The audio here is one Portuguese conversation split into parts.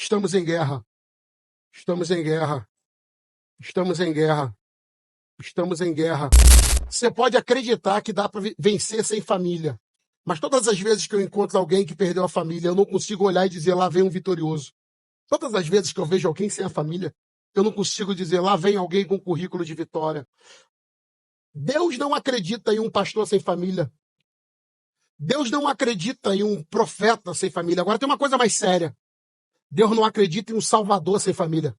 Estamos em guerra. Estamos em guerra. Estamos em guerra. Estamos em guerra. Você pode acreditar que dá para vencer sem família. Mas todas as vezes que eu encontro alguém que perdeu a família, eu não consigo olhar e dizer, lá vem um vitorioso. Todas as vezes que eu vejo alguém sem a família, eu não consigo dizer, lá vem alguém com currículo de vitória. Deus não acredita em um pastor sem família. Deus não acredita em um profeta sem família. Agora tem uma coisa mais séria. Deus não acredita em um salvador sem família.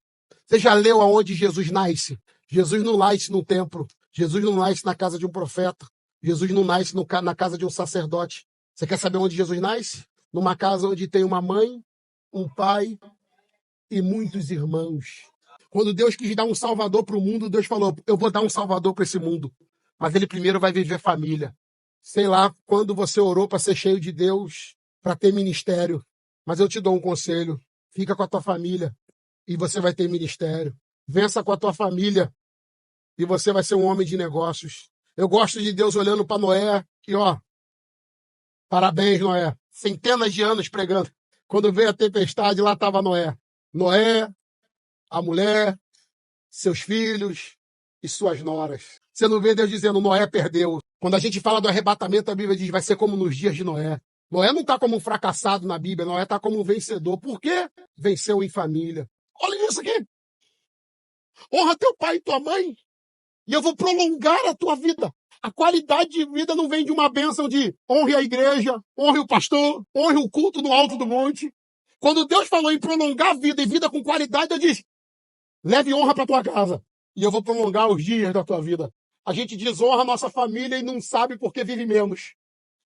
Você já leu aonde Jesus nasce? Jesus não nasce no templo. Jesus não nasce na casa de um profeta. Jesus não nasce na casa de um sacerdote. Você quer saber onde Jesus nasce? Numa casa onde tem uma mãe, um pai e muitos irmãos. Quando Deus quis dar um salvador para o mundo, Deus falou, eu vou dar um salvador para esse mundo. Mas ele primeiro vai viver família. Sei lá quando você orou para ser cheio de Deus, para ter ministério. Mas eu te dou um conselho. Fica com a tua família e você vai ter ministério. Vença com a tua família e você vai ser um homem de negócios. Eu gosto de Deus olhando para Noé e parabéns, Noé. Centenas de anos pregando. Quando veio a tempestade, lá estava Noé. Noé, a mulher, seus filhos e suas noras. Você não vê Deus dizendo, Noé perdeu. Quando a gente fala do arrebatamento, a Bíblia diz, vai ser como nos dias de Noé. Noé não está como um fracassado na Bíblia, Noé está como um vencedor. Por quê? Venceu em família. Olha isso aqui. Honra teu pai e tua mãe. E eu vou prolongar a tua vida. A qualidade de vida não vem de uma bênção de honre a igreja, honre o pastor, honre o culto no alto do monte. Quando Deus falou em prolongar a vida e vida com qualidade, eu disse, leve honra para tua casa. E eu vou prolongar os dias da tua vida. A gente desonra a nossa família e não sabe por que vive menos.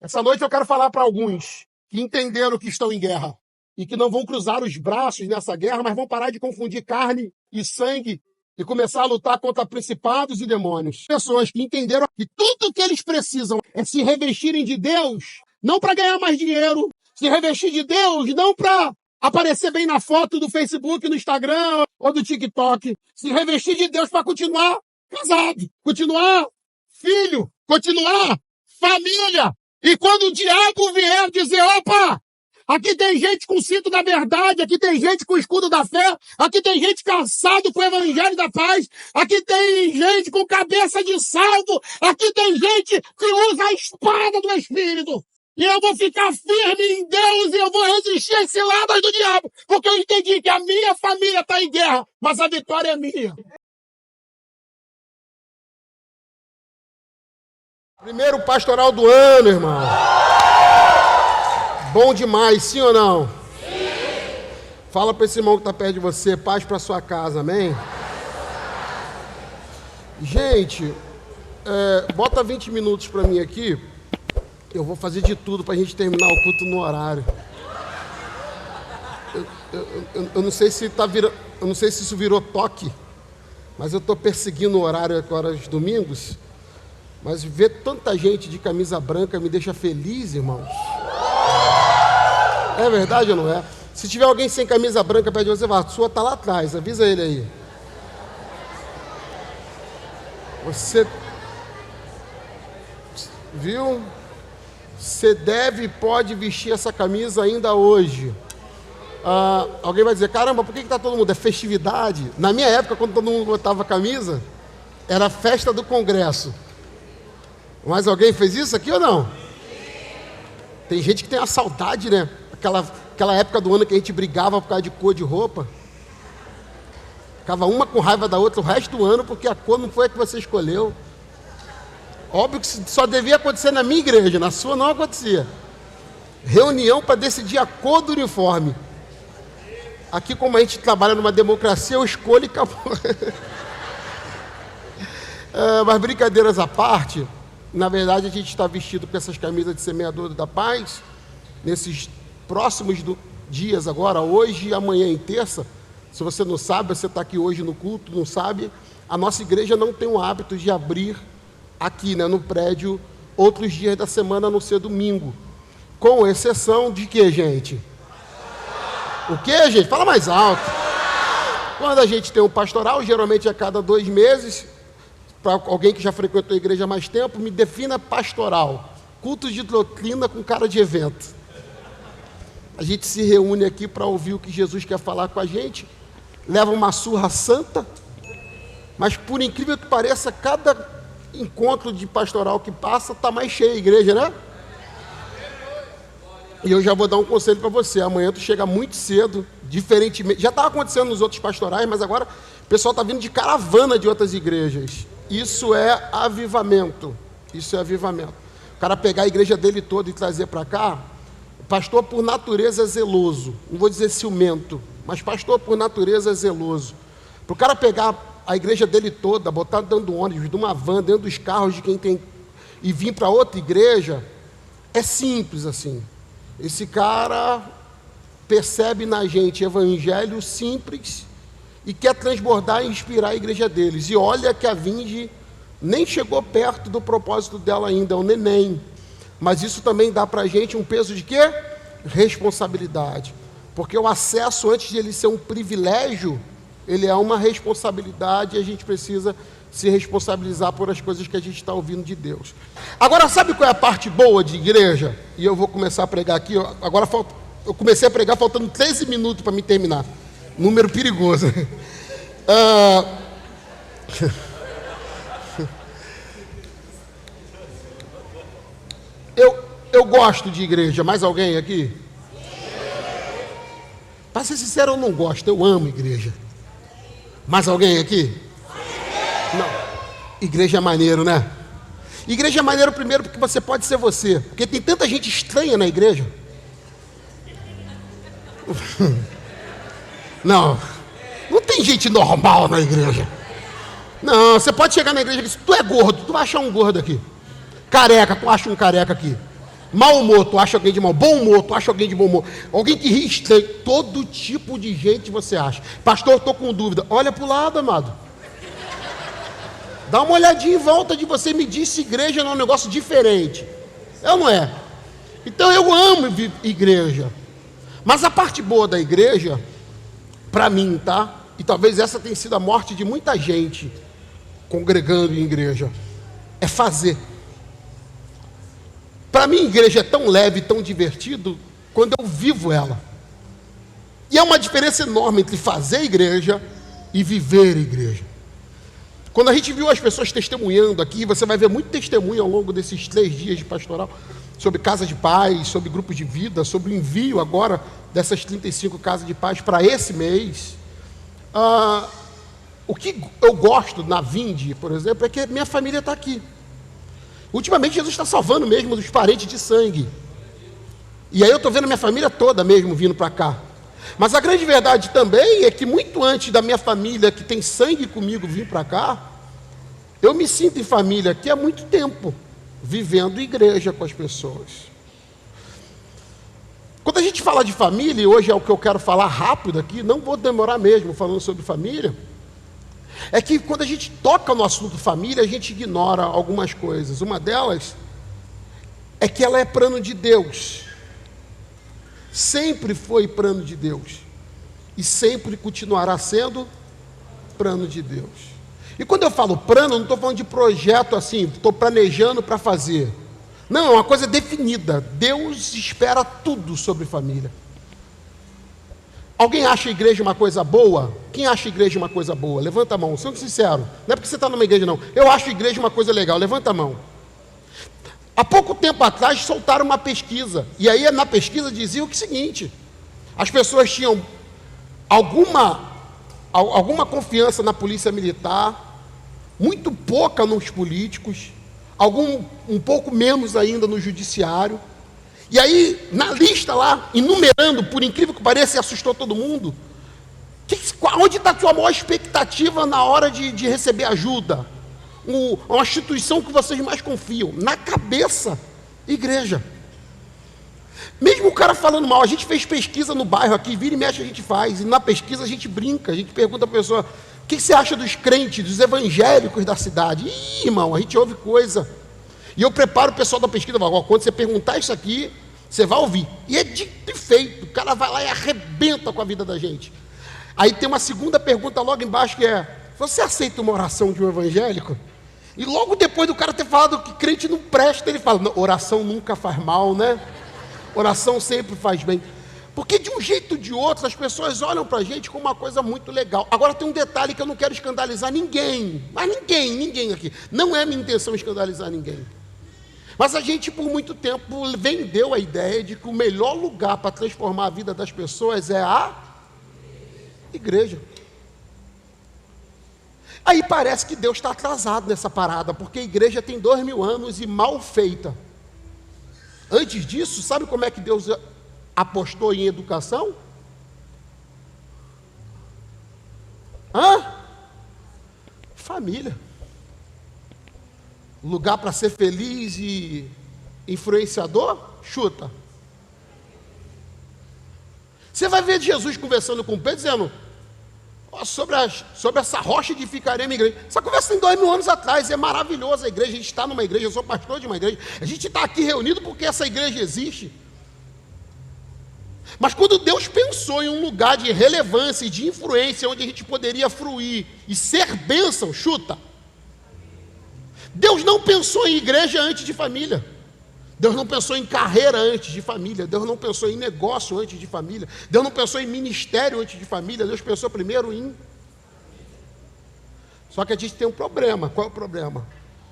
Essa noite eu quero falar para alguns que entenderam que estão em guerra e que não vão cruzar os braços nessa guerra, mas vão parar de confundir carne e sangue e começar a lutar contra principados e demônios. Pessoas que entenderam que tudo que eles precisam é se revestirem de Deus, não para ganhar mais dinheiro, se revestir de Deus, não para aparecer bem na foto do Facebook, no Instagram ou do TikTok, se revestir de Deus para continuar casado, continuar filho, continuar família. E quando o diabo vier dizer, opa, aqui tem gente com o cinto da verdade, aqui tem gente com o escudo da fé, aqui tem gente cansado com o evangelho da paz, aqui tem gente com cabeça de salvo, aqui tem gente que usa a espada do Espírito. E eu vou ficar firme em Deus e eu vou resistir às ciladas do diabo, porque eu entendi que a minha família está em guerra, mas a vitória é minha. Primeiro pastoral do ano, irmão. Bom demais, sim ou não? Sim. Fala para esse irmão que está perto de você, paz para sua casa, amém? Gente, bota 20 minutos para mim aqui. Eu vou fazer de tudo para a gente terminar o culto no horário. Eu não sei se eu não sei se isso virou toque, mas eu estou perseguindo o horário agora aos domingos. Mas ver tanta gente de camisa branca me deixa feliz, irmãos. É verdade ou não é? Se tiver alguém sem camisa branca perto de você, a sua está lá atrás, avisa ele aí. Você viu? Você deve e pode vestir essa camisa ainda hoje. Alguém vai dizer, caramba, por que está todo mundo? É festividade. Na minha época, quando todo mundo botava camisa, era festa do Congresso. Mas alguém fez isso aqui ou não? Tem gente que tem a saudade, né? Aquela época do ano que a gente brigava por causa de cor de roupa. Ficava uma com raiva da outra o resto do ano porque a cor não foi a que você escolheu. Óbvio que só devia acontecer na minha igreja, na sua não acontecia. Reunião para decidir a cor do uniforme. Aqui, como a gente trabalha numa democracia, eu escolho e acabou. Mas brincadeiras à parte, na verdade a gente está vestido com essas camisas de semeador da paz, nesses próximos dias agora, hoje e amanhã em terça. Se você não sabe, você está aqui hoje no culto, não sabe, a nossa igreja não tem o hábito de abrir aqui, né, no prédio, outros dias da semana, a não ser domingo. Com exceção de quê, gente? O quê, gente? Fala mais alto. Quando a gente tem um pastoral, geralmente a cada 2 meses, para alguém que já frequentou a igreja há mais tempo, me defina pastoral. Culto de doutrina com cara de evento. A gente se reúne aqui para ouvir o que Jesus quer falar com a gente, leva uma surra santa, mas por incrível que pareça, cada encontro de pastoral que passa está mais cheia a igreja, né? E eu já vou dar um conselho para você: amanhã tu chega muito cedo, diferentemente. Já estava acontecendo nos outros pastorais, mas agora o pessoal está vindo de caravana de outras igrejas. Isso é avivamento. Isso é avivamento. O cara pegar a igreja dele toda e trazer para cá. Pastor por natureza é zeloso. Não vou dizer ciumento, mas pastor por natureza é zeloso. Para o cara pegar a igreja dele toda, botar dentro do ônibus, de uma van, dentro dos carros de quem tem, e vir para outra igreja, é simples assim. Esse cara percebe na gente evangelho simples e quer transbordar e inspirar a igreja deles. E olha que a Vinde nem chegou perto do propósito dela ainda, é um neném. Mas isso também dá para a gente um peso de quê? Responsabilidade. Porque o acesso, antes de ele ser um privilégio, ele é uma responsabilidade, e a gente precisa se responsabilizar por as coisas que a gente está ouvindo de Deus. Agora, sabe qual é a parte boa de igreja? E eu vou começar a pregar aqui. Agora eu comecei a pregar faltando 13 minutos para me terminar. Número perigoso. Eu gosto de igreja. Mais alguém aqui? Para ser sincero, eu não gosto. Eu amo igreja. Mais alguém aqui? Não. Igreja é maneiro, né? Igreja é maneiro primeiro porque você pode ser você. Porque tem tanta gente estranha na igreja. Não tem gente normal na igreja. Não, você pode chegar na igreja e dizer: tu é gordo, tu vai achar um gordo aqui. Careca, tu acha um careca aqui. Mau humor, tu acha alguém de mau. Bom humor, tu acha alguém de bom humor. Alguém que ri estranho. Todo tipo de gente você acha. Pastor, eu estou com dúvida. Olha para o lado, amado. Dá uma olhadinha em volta de você e me diz se igreja não é um negócio diferente. É ou não é? Então eu amo igreja. Mas a parte boa da igreja, para mim, tá? E talvez essa tenha sido a morte de muita gente congregando em igreja. É fazer. Para mim, igreja é tão leve, tão divertido, quando eu vivo ela. E há uma diferença enorme entre fazer igreja e viver igreja. Quando a gente viu as pessoas testemunhando aqui, você vai ver muito testemunho ao longo desses 3 dias de pastoral, sobre casa de paz, sobre grupos de vida, sobre o envio agora dessas 35 casas de paz para esse mês. O que eu gosto na Vinde, por exemplo, é que minha família está aqui. Ultimamente Jesus está salvando mesmo dos parentes de sangue. E aí eu estou vendo minha família toda mesmo vindo para cá. Mas a grande verdade também é que muito antes da minha família, que tem sangue comigo, vir para cá, eu me sinto em família aqui há muito tempo, vivendo igreja com as pessoas. Quando a gente fala de família, e hoje é o que eu quero falar rápido aqui, não vou demorar mesmo falando sobre família, é que quando a gente toca no assunto família, a gente ignora algumas coisas. Uma delas é que ela é plano de Deus. Sempre foi plano de Deus. E sempre continuará sendo plano de Deus. E quando eu falo plano, eu não estou falando de projeto assim, estou planejando para fazer. Não, é uma coisa definida. Deus espera tudo sobre família. Alguém acha a igreja uma coisa boa? Quem acha a igreja uma coisa boa? Levanta a mão, sendo sincero. Não é porque você está numa igreja, não. Eu acho a igreja uma coisa legal. Levanta a mão. Há pouco tempo atrás soltaram uma pesquisa. E aí na pesquisa dizia o seguinte: as pessoas tinham alguma confiança na polícia militar, muito pouca nos políticos, um pouco menos ainda no judiciário. E aí, na lista lá, enumerando, por incrível que pareça, e assustou todo mundo, onde está a sua maior expectativa na hora de receber ajuda? Uma instituição que vocês mais confiam. Na cabeça, igreja. Mesmo o cara falando mal, a gente fez pesquisa no bairro aqui, vira e mexe a gente faz, e na pesquisa a gente brinca, a gente pergunta para a pessoa: o que você acha dos crentes, dos evangélicos da cidade? Ih, irmão, a gente ouve coisa. E eu preparo o pessoal da pesquisa, quando você perguntar isso aqui, você vai ouvir. E é dito e feito, o cara vai lá e arrebenta com a vida da gente. Aí tem uma segunda pergunta logo embaixo que é: você aceita uma oração de um evangélico? E logo depois do cara ter falado que crente não presta, ele fala: não, oração nunca faz mal, né? Oração sempre faz bem. Porque de um jeito ou de outro, as pessoas olham para a gente como uma coisa muito legal. Agora tem um detalhe que eu não quero escandalizar ninguém. Mas ninguém aqui. Não é minha intenção escandalizar ninguém. Mas a gente, por muito tempo, vendeu a ideia de que o melhor lugar para transformar a vida das pessoas é a igreja. Aí parece que Deus está atrasado nessa parada, porque a igreja tem 2000 anos e mal feita. Antes disso, sabe como é que Deus apostou em educação? Família. Lugar para ser feliz e influenciador? Chuta. Você vai ver Jesus conversando com Pedro, dizendo: sobre essa rocha edificarei minha igreja. Essa conversa tem 2000 anos atrás, é maravilhosa a igreja, a gente está numa igreja, eu sou pastor de uma igreja, a gente está aqui reunido porque essa igreja existe. Mas quando Deus pensou em um lugar de relevância e de influência, onde a gente poderia fruir e ser bênção, chuta. Deus não pensou em igreja antes de família. Deus não pensou em carreira antes de família. Deus não pensou em negócio antes de família. Deus não pensou em ministério antes de família. Deus pensou primeiro em... Só que a gente tem um problema. Qual é o problema?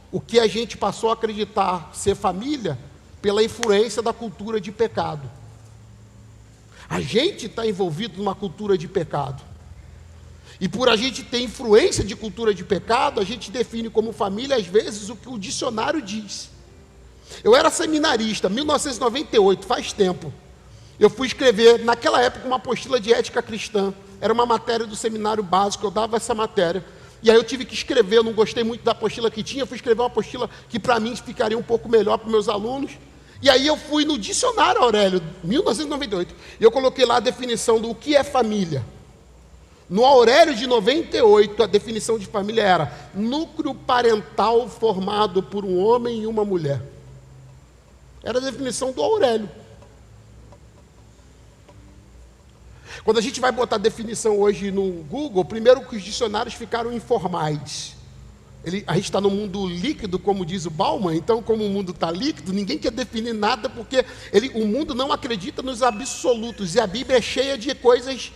O que a gente passou a acreditar ser família pela influência da cultura de pecado. A gente está envolvido numa cultura de pecado. E por a gente ter influência de cultura de pecado, a gente define como família, às vezes, o que o dicionário diz. Eu era seminarista, 1998, faz tempo. Eu fui escrever, naquela época, uma apostila de ética cristã. Era uma matéria do seminário básico, eu dava essa matéria. E aí eu tive que escrever, eu não gostei muito da apostila que tinha, eu fui escrever uma apostila que para mim ficaria um pouco melhor para os meus alunos. E aí eu fui no dicionário, Aurélio, 1998, e eu coloquei lá a definição do que é família. No Aurélio de 98, a definição de família era núcleo parental formado por um homem e uma mulher. Era a definição do Aurélio. Quando a gente vai botar a definição hoje no Google, primeiro que os dicionários ficaram informais. A gente está no mundo líquido, como diz o Bauman, então como o mundo está líquido, ninguém quer definir nada, porque o mundo não acredita nos absolutos, e a Bíblia é cheia de coisas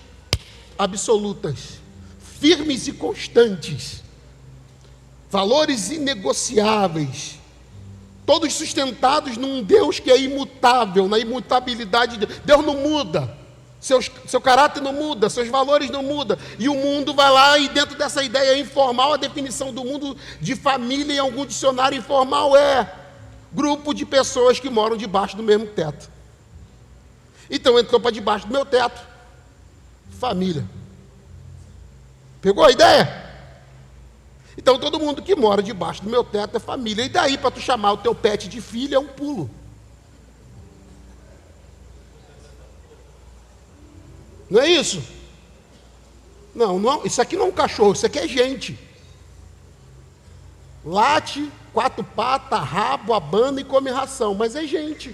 absolutas, firmes e constantes, valores inegociáveis, todos sustentados num Deus que é imutável, na imutabilidade de Deus. Deus não muda, seu caráter não muda, seus valores não mudam, e o mundo vai lá e dentro dessa ideia informal, a definição do mundo de família em algum dicionário informal é grupo de pessoas que moram debaixo do mesmo teto. Então entrou para debaixo do meu teto, família. Pegou a ideia? Então todo mundo que mora debaixo do meu teto é família. E daí para tu chamar o teu pet de filho é um pulo. Não é isso? Não, isso aqui não é um cachorro, isso aqui é gente. Late, 4 patas, rabo, abana e come ração, mas é gente.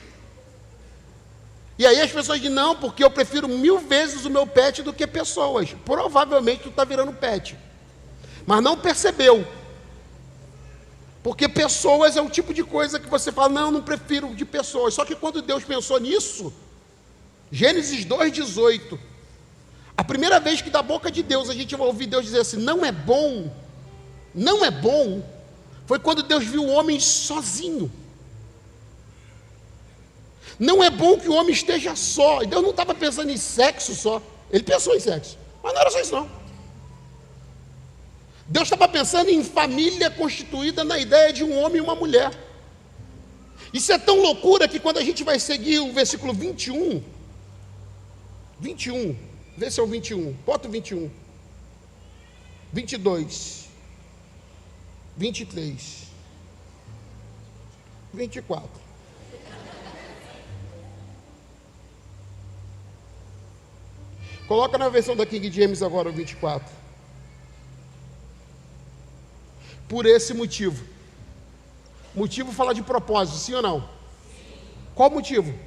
E aí as pessoas dizem, não, porque eu prefiro 1000 vezes o meu pet do que pessoas. Provavelmente tu está virando pet. Mas não percebeu. Porque pessoas é o tipo de coisa que você fala, não prefiro de pessoas. Só que quando Deus pensou nisso, Gênesis 2,18, a primeira vez que da boca de Deus a gente vai ouvir Deus dizer assim, não é bom, foi quando Deus viu o homem sozinho. Não é bom que o homem esteja só. E Deus não estava pensando em sexo só. Ele pensou em sexo, mas não era só isso não. Deus estava pensando em família constituída na ideia de um homem e uma mulher. Isso é tão loucura que quando a gente vai seguir o versículo 21, vê se é o 21, bota o 21, 22, 23, 24. Coloca na versão da King James agora o 24. Por esse motivo. Motivo fala de propósito, sim ou não? Sim. Qual motivo?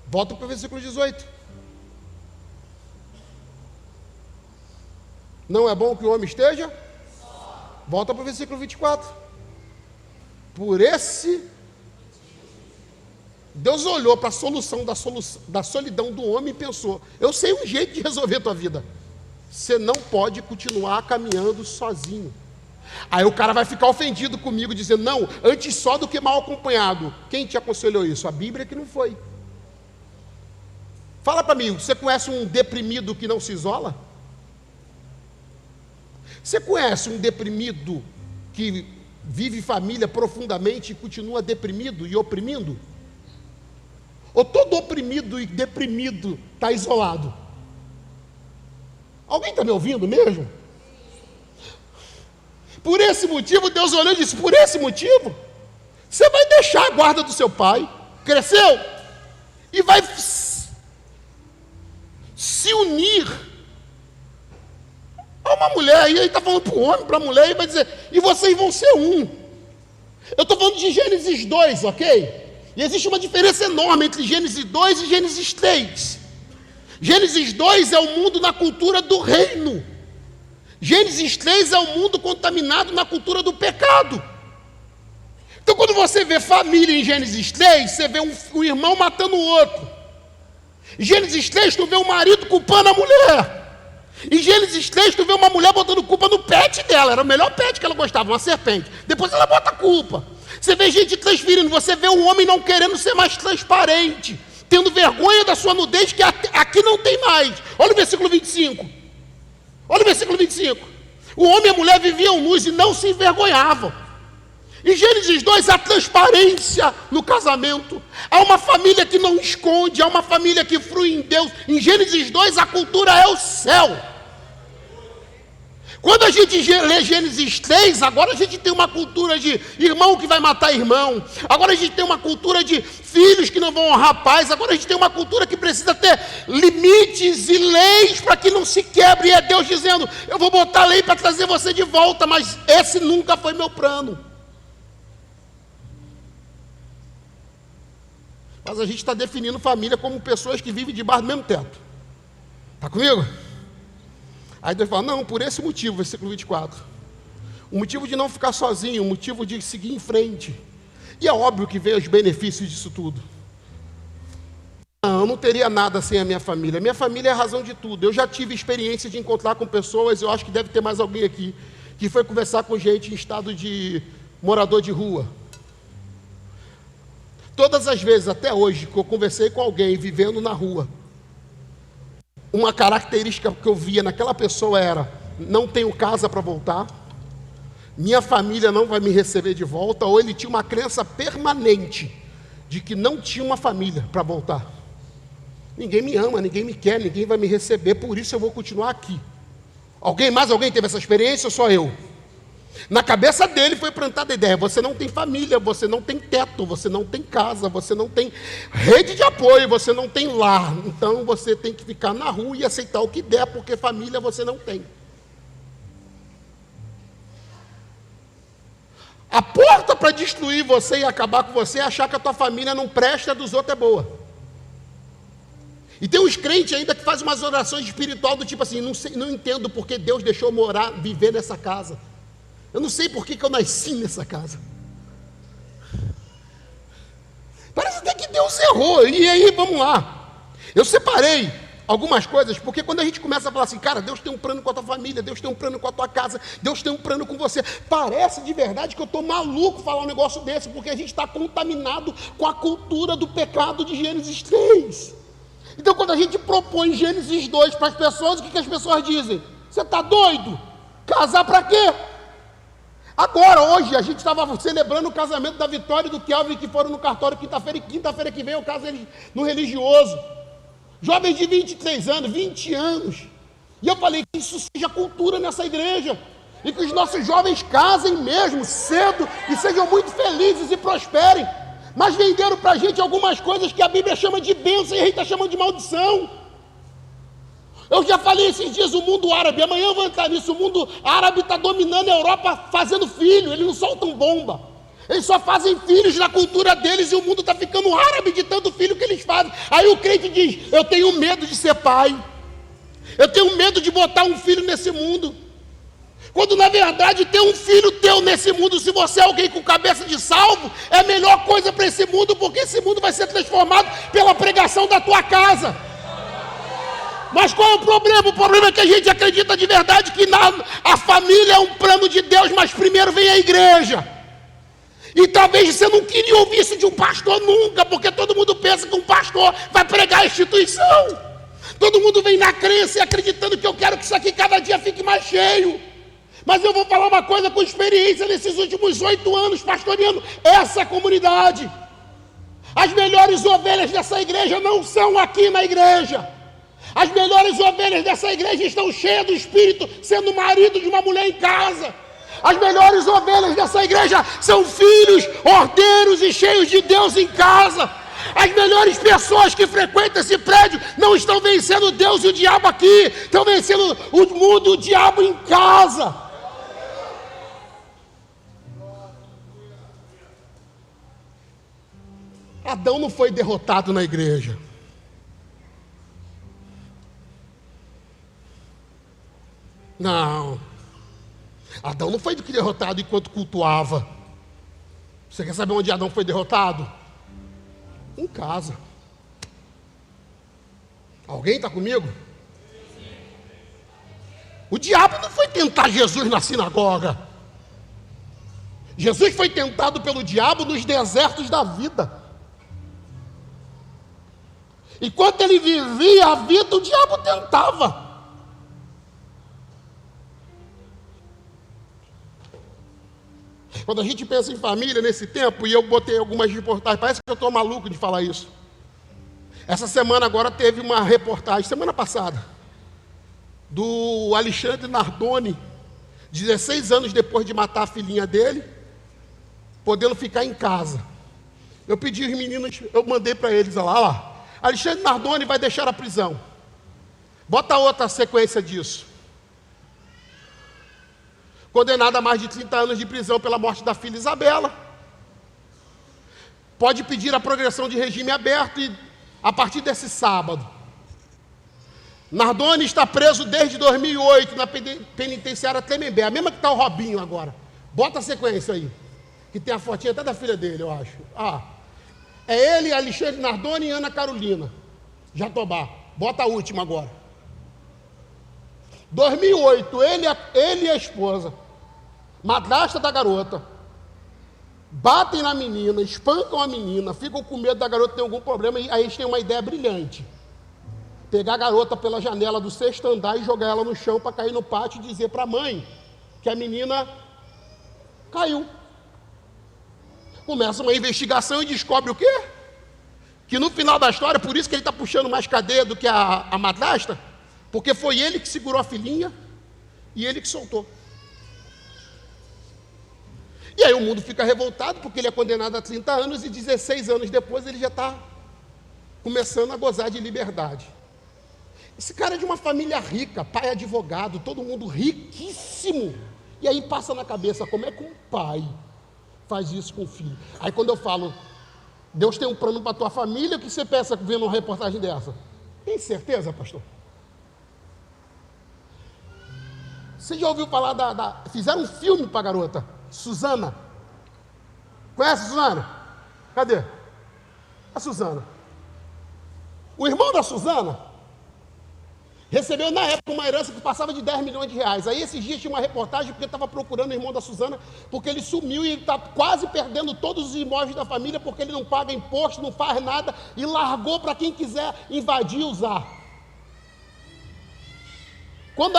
Volta para o versículo 18. Não é bom que o homem esteja? Volta para o versículo 24. Por esse Deus olhou para a solução da solidão do homem e pensou: eu sei um jeito de resolver a tua vida. Você não pode continuar caminhando sozinho. Aí o cara vai ficar ofendido comigo, dizendo: não, antes só do que mal acompanhado. Quem te aconselhou isso? A Bíblia que não foi. Fala para mim, você conhece um deprimido que não se isola? Você conhece um deprimido que vive família profundamente e continua deprimido e oprimindo? Ou todo oprimido e deprimido está isolado? Alguém está me ouvindo mesmo? Por esse motivo, Deus olhou e disse: por esse motivo, você vai deixar a guarda do seu pai, cresceu, e vai se unir a uma mulher. E ele está falando para o homem, para a mulher, e vai dizer: e vocês vão ser um. Eu estou falando de Gênesis 2, ok? E existe uma diferença enorme entre Gênesis 2 e Gênesis 3. Gênesis 2 é o mundo na cultura do reino. Gênesis 3 é o mundo contaminado na cultura do pecado. Então, quando você vê família em Gênesis 3, você vê um irmão matando o outro. Em Gênesis 3, tu vê o marido culpando a mulher. Em Gênesis 3, tu vê uma mulher botando culpa no pet dela. Era o melhor pet que ela gostava, uma serpente. Depois ela bota a culpa. Você vê gente transferindo, você vê um homem não querendo ser mais transparente, tendo vergonha da sua nudez, que aqui não tem mais. Olha o versículo 25. Olha o versículo 25. O homem e a mulher viviam nus e não se envergonhavam. Em Gênesis 2, há transparência no casamento. Há uma família que não esconde, há uma família que frui em Deus. Em Gênesis 2, a cultura é o céu. Quando a gente lê Gênesis 3, agora a gente tem uma cultura de irmão que vai matar irmão. Agora a gente tem uma cultura de filhos que não vão honrar pais. Agora a gente tem uma cultura que precisa ter limites e leis para que não se quebre. E é Deus dizendo: eu vou botar lei para trazer você de volta, mas esse nunca foi meu plano. Mas a gente está definindo família como pessoas que vivem debaixo do mesmo teto. Está comigo? Aí Deus fala: não, por esse motivo, versículo 24. O motivo de não ficar sozinho, o motivo de seguir em frente. E é óbvio que veio os benefícios disso tudo. Não, eu não teria nada sem a minha família. Minha família é a razão de tudo. Eu já tive experiência de encontrar com pessoas, eu acho que deve ter mais alguém aqui, que foi conversar com gente em estado de morador de rua. Todas as vezes, até hoje, que eu conversei com alguém vivendo na rua, uma característica que eu via naquela pessoa era: não tenho casa para voltar, minha família não vai me receber de volta, ou ele tinha uma crença permanente de que não tinha uma família para voltar. Ninguém me ama, ninguém me quer, ninguém vai me receber, por isso eu vou continuar aqui. Alguém teve essa experiência ou só eu? Na cabeça dele foi plantada a ideia: você não tem família, você não tem teto, você não tem casa, você não tem rede de apoio, você não tem lar. Então você tem que ficar na rua e aceitar o que der, porque família você não tem. A porta para destruir você e acabar com você é achar que a tua família não presta, a dos outros é boa. E tem uns crentes ainda que fazem umas orações espirituais do tipo assim: não entendo porque Deus deixou eu viver nessa casa. Eu não sei por que eu nasci nessa casa. Parece até que Deus errou. E aí, vamos lá. Eu separei algumas coisas, porque quando a gente começa a falar assim: cara, Deus tem um plano com a tua família, Deus tem um plano com a tua casa, Deus tem um plano com você. Parece de verdade que eu estou maluco falar um negócio desse, porque a gente está contaminado com a cultura do pecado de Gênesis 3. Então, quando a gente propõe Gênesis 2 para as pessoas, o que as pessoas dizem? Você está doido? Casar para quê? Agora, hoje, a gente estava celebrando o casamento da Vitória e do Kelvin, que foram no cartório quinta-feira, e quinta-feira que vem eu caso eles no religioso. Jovens de 23 anos, 20 anos. E eu falei que isso seja cultura nessa igreja. E que os nossos jovens casem mesmo, cedo, e sejam muito felizes e prosperem. Mas venderam para a gente algumas coisas que a Bíblia chama de bênção e a gente está chamando de maldição. Eu já falei esses dias, o mundo árabe, amanhã eu vou entrar nisso, o mundo árabe está dominando a Europa fazendo filho, eles não soltam bomba, eles só fazem filhos na cultura deles e o mundo está ficando árabe de tanto filho que eles fazem. Aí o crente diz: eu tenho medo de ser pai, eu tenho medo de botar um filho nesse mundo. Quando na verdade ter um filho teu nesse mundo, se você é alguém com cabeça de salvo, é a melhor coisa para esse mundo, porque esse mundo vai ser transformado pela pregação da tua casa. Mas qual é o problema? O problema é que a gente acredita de verdade que a família é um plano de Deus, mas primeiro vem a igreja. E talvez você não queria ouvir isso de um pastor nunca, porque todo mundo pensa que um pastor vai pregar a instituição. Todo mundo vem na crença e acreditando que eu quero que isso aqui cada dia fique mais cheio. Mas eu vou falar uma coisa com experiência nesses últimos 8 anos pastoreando essa comunidade. As melhores ovelhas dessa igreja não são aqui na igreja. As melhores ovelhas dessa igreja estão cheias do Espírito, sendo marido de uma mulher em casa. As melhores ovelhas dessa igreja são filhos, ordeiros e cheios de Deus em casa. As melhores pessoas que frequentam esse prédio não estão vencendo Deus e o diabo aqui, estão vencendo o mundo e o diabo em casa. Adão não foi derrotado na igreja. Não. Adão não foi derrotado enquanto cultuava. Você quer saber onde Adão foi derrotado? Em casa. Alguém está comigo? O diabo não foi tentar Jesus na sinagoga. Jesus foi tentado pelo diabo nos desertos da vida. Enquanto ele vivia a vida, o diabo tentava. Quando a gente pensa em família nesse tempo, e eu botei algumas reportagens, parece que eu estou maluco de falar isso. Essa semana agora teve uma reportagem, semana passada, do Alexandre Nardoni, 16 anos depois de matar a filhinha dele, podendo ficar em casa. Eu pedi os meninos, eu mandei para eles lá, Alexandre Nardoni vai deixar a prisão. Bota outra sequência disso. Condenado a mais de 30 anos de prisão pela morte da filha Isabela. Pode pedir a progressão de regime aberto e a partir desse sábado. Nardoni está preso desde 2008 na penitenciária Tremembé, a mesma que está o Robinho agora. Bota a sequência aí, que tem a fotinha até da filha dele, eu acho. É ele, Alexandre Nardoni e Ana Carolina Jatobá. Bota a última agora. 2008, ele e a esposa, madrasta da garota, batem na menina, espancam a menina, ficam com medo da garota ter algum problema, e aí eles têm uma ideia brilhante. Pegar a garota pela janela do 6º andar e jogar ela no chão para cair no pátio e dizer para a mãe que a menina caiu. Começa uma investigação e descobre o quê? Que no final da história, por isso que ele está puxando mais cadeia do que a madrasta, porque foi ele que segurou a filhinha e ele que soltou. E aí o mundo fica revoltado porque ele é condenado a 30 anos e 16 anos depois ele já está começando a gozar de liberdade. Esse cara é de uma família rica, pai advogado, todo mundo riquíssimo. E aí passa na cabeça, como é que um pai faz isso com o filho? Aí quando eu falo, Deus tem um plano para a tua família, o que você pensa vendo uma reportagem dessa? Tem certeza, pastor? Você já ouviu falar fizeram um filme para a garota, Suzana. Conhece a Suzana? Cadê? A Suzana. O irmão da Suzana recebeu na época uma herança que passava de 10 milhões de reais. Aí esses dias tinha uma reportagem porque estava procurando o irmão da Suzana, porque ele sumiu e ele está quase perdendo todos os imóveis da família, porque ele não paga imposto, não faz nada, e largou para quem quiser invadir e usar. Quando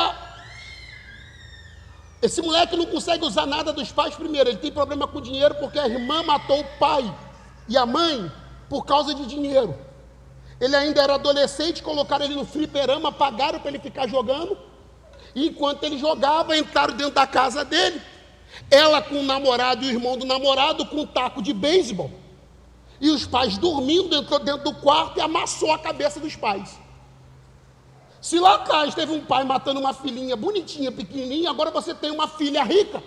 esse moleque não consegue usar nada dos pais primeiro, ele tem problema com dinheiro porque a irmã matou o pai e a mãe por causa de dinheiro. Ele ainda era adolescente, colocaram ele no fliperama, pagaram para ele ficar jogando. E enquanto ele jogava, entraram dentro da casa dele. Ela com o namorado e o irmão do namorado com um taco de beisebol. E os pais dormindo, entrou dentro do quarto e amassou a cabeça dos pais. Se lá atrás teve um pai matando uma filhinha bonitinha, pequenininha, agora você tem uma filha rica,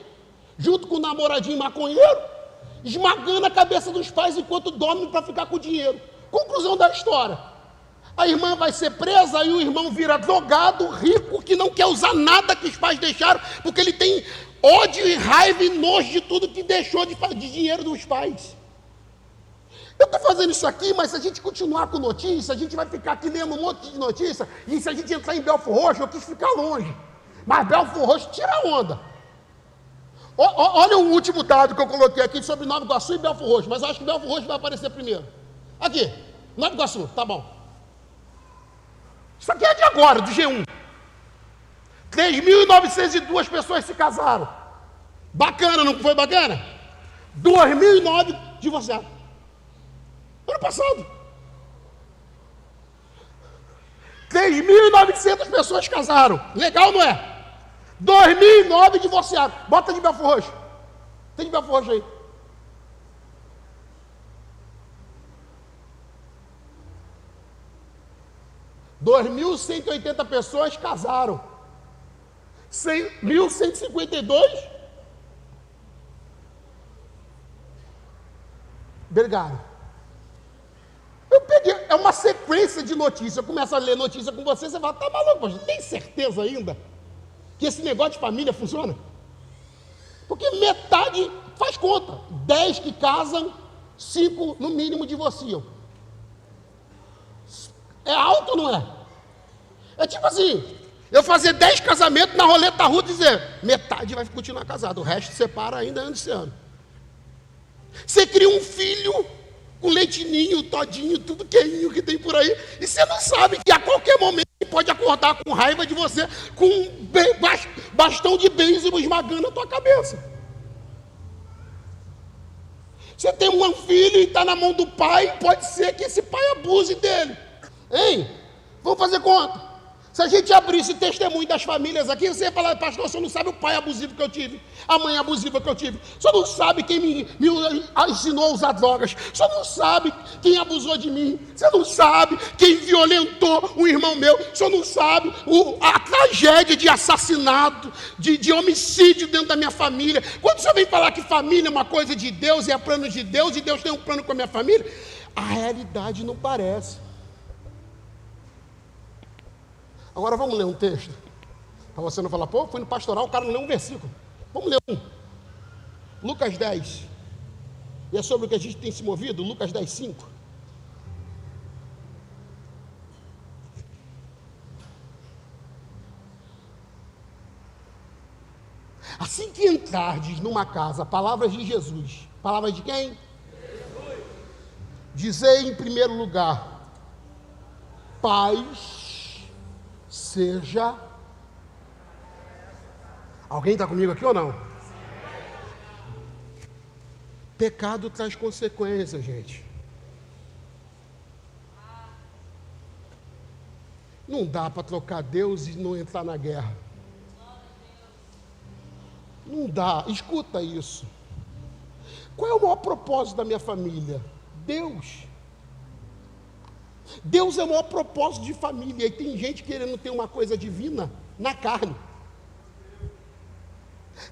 junto com o namoradinho maconheiro, esmagando a cabeça dos pais enquanto dormem para ficar com o dinheiro. Conclusão da história: A irmã vai ser presa e o irmão vira drogado, rico, que não quer usar nada que os pais deixaram, porque ele tem ódio e raiva e nojo de tudo que deixou de dinheiro dos pais. Eu estou fazendo isso aqui, mas se a gente continuar com notícia, a gente vai ficar aqui lendo um monte de notícia, e se a gente entrar em Belford Roxo, eu quis ficar longe. Mas Belford Roxo tira a onda. Olha o último dado que eu coloquei aqui sobre Nova Iguaçu e Belford Roxo, mas eu acho que Belford Roxo vai aparecer primeiro. Aqui, Nova Iguaçu, tá bom. Isso aqui é de agora, do G1. 3.902 pessoas se casaram. Bacana, não foi bacana? 2009 divorciados. Ano passado. 3.900 pessoas casaram. Legal, não é? 2009 divorciados. Bota de Belford Roxo. Tem de Belford Roxo aí. – 2.180 pessoas casaram. 1.152 brigaram. Eu peguei, é uma sequência de notícias. Eu começo a ler notícia com você, você fala, tá maluco, poxa, tem certeza ainda que esse negócio de família funciona? Porque metade faz conta. 10 que casam, 5 no mínimo divorciam. É alto ou não é? É tipo assim, eu fazer 10 casamentos na roleta russa e dizer, metade vai continuar casado, o resto separa ainda antes desse ano. Você cria um filho com leitinho, todinho, tudo queinho que tem por aí, e você não sabe que a qualquer momento ele pode acordar com raiva de você, com um bastão de bênção esmagando a tua cabeça. Você tem um filho e está na mão do pai, pode ser que esse pai abuse dele. Hein? Vamos fazer conta. Se a gente abrisse testemunho das famílias aqui, você ia falar, pastor, você não sabe o pai abusivo que eu tive, a mãe abusiva que eu tive, você não sabe quem me ensinou a usar drogas, você não sabe quem abusou de mim, você não sabe quem violentou um irmão meu, você não sabe a tragédia de assassinato, de homicídio dentro da minha família. Quando você vem falar que família é uma coisa de Deus, e é plano de Deus, e Deus tem um plano com a minha família, a realidade não parece. Agora vamos ler um texto, para você não falar, pô, fui no pastoral, o cara não leu um versículo. Vamos ler um. Lucas 10. E é sobre o que a gente tem se movido, Lucas 10, 5. Assim que entrardes numa casa, palavras de Jesus. Palavras de quem? Jesus. Dizei em primeiro lugar, paz seja. Alguém está comigo aqui ou não? Pecado traz consequências, gente. Não dá para trocar Deus e não entrar na guerra. Não dá. Escuta isso. Qual é o maior propósito da minha família? Deus. Deus é o maior propósito de família. E tem gente querendo ter uma coisa divina na carne.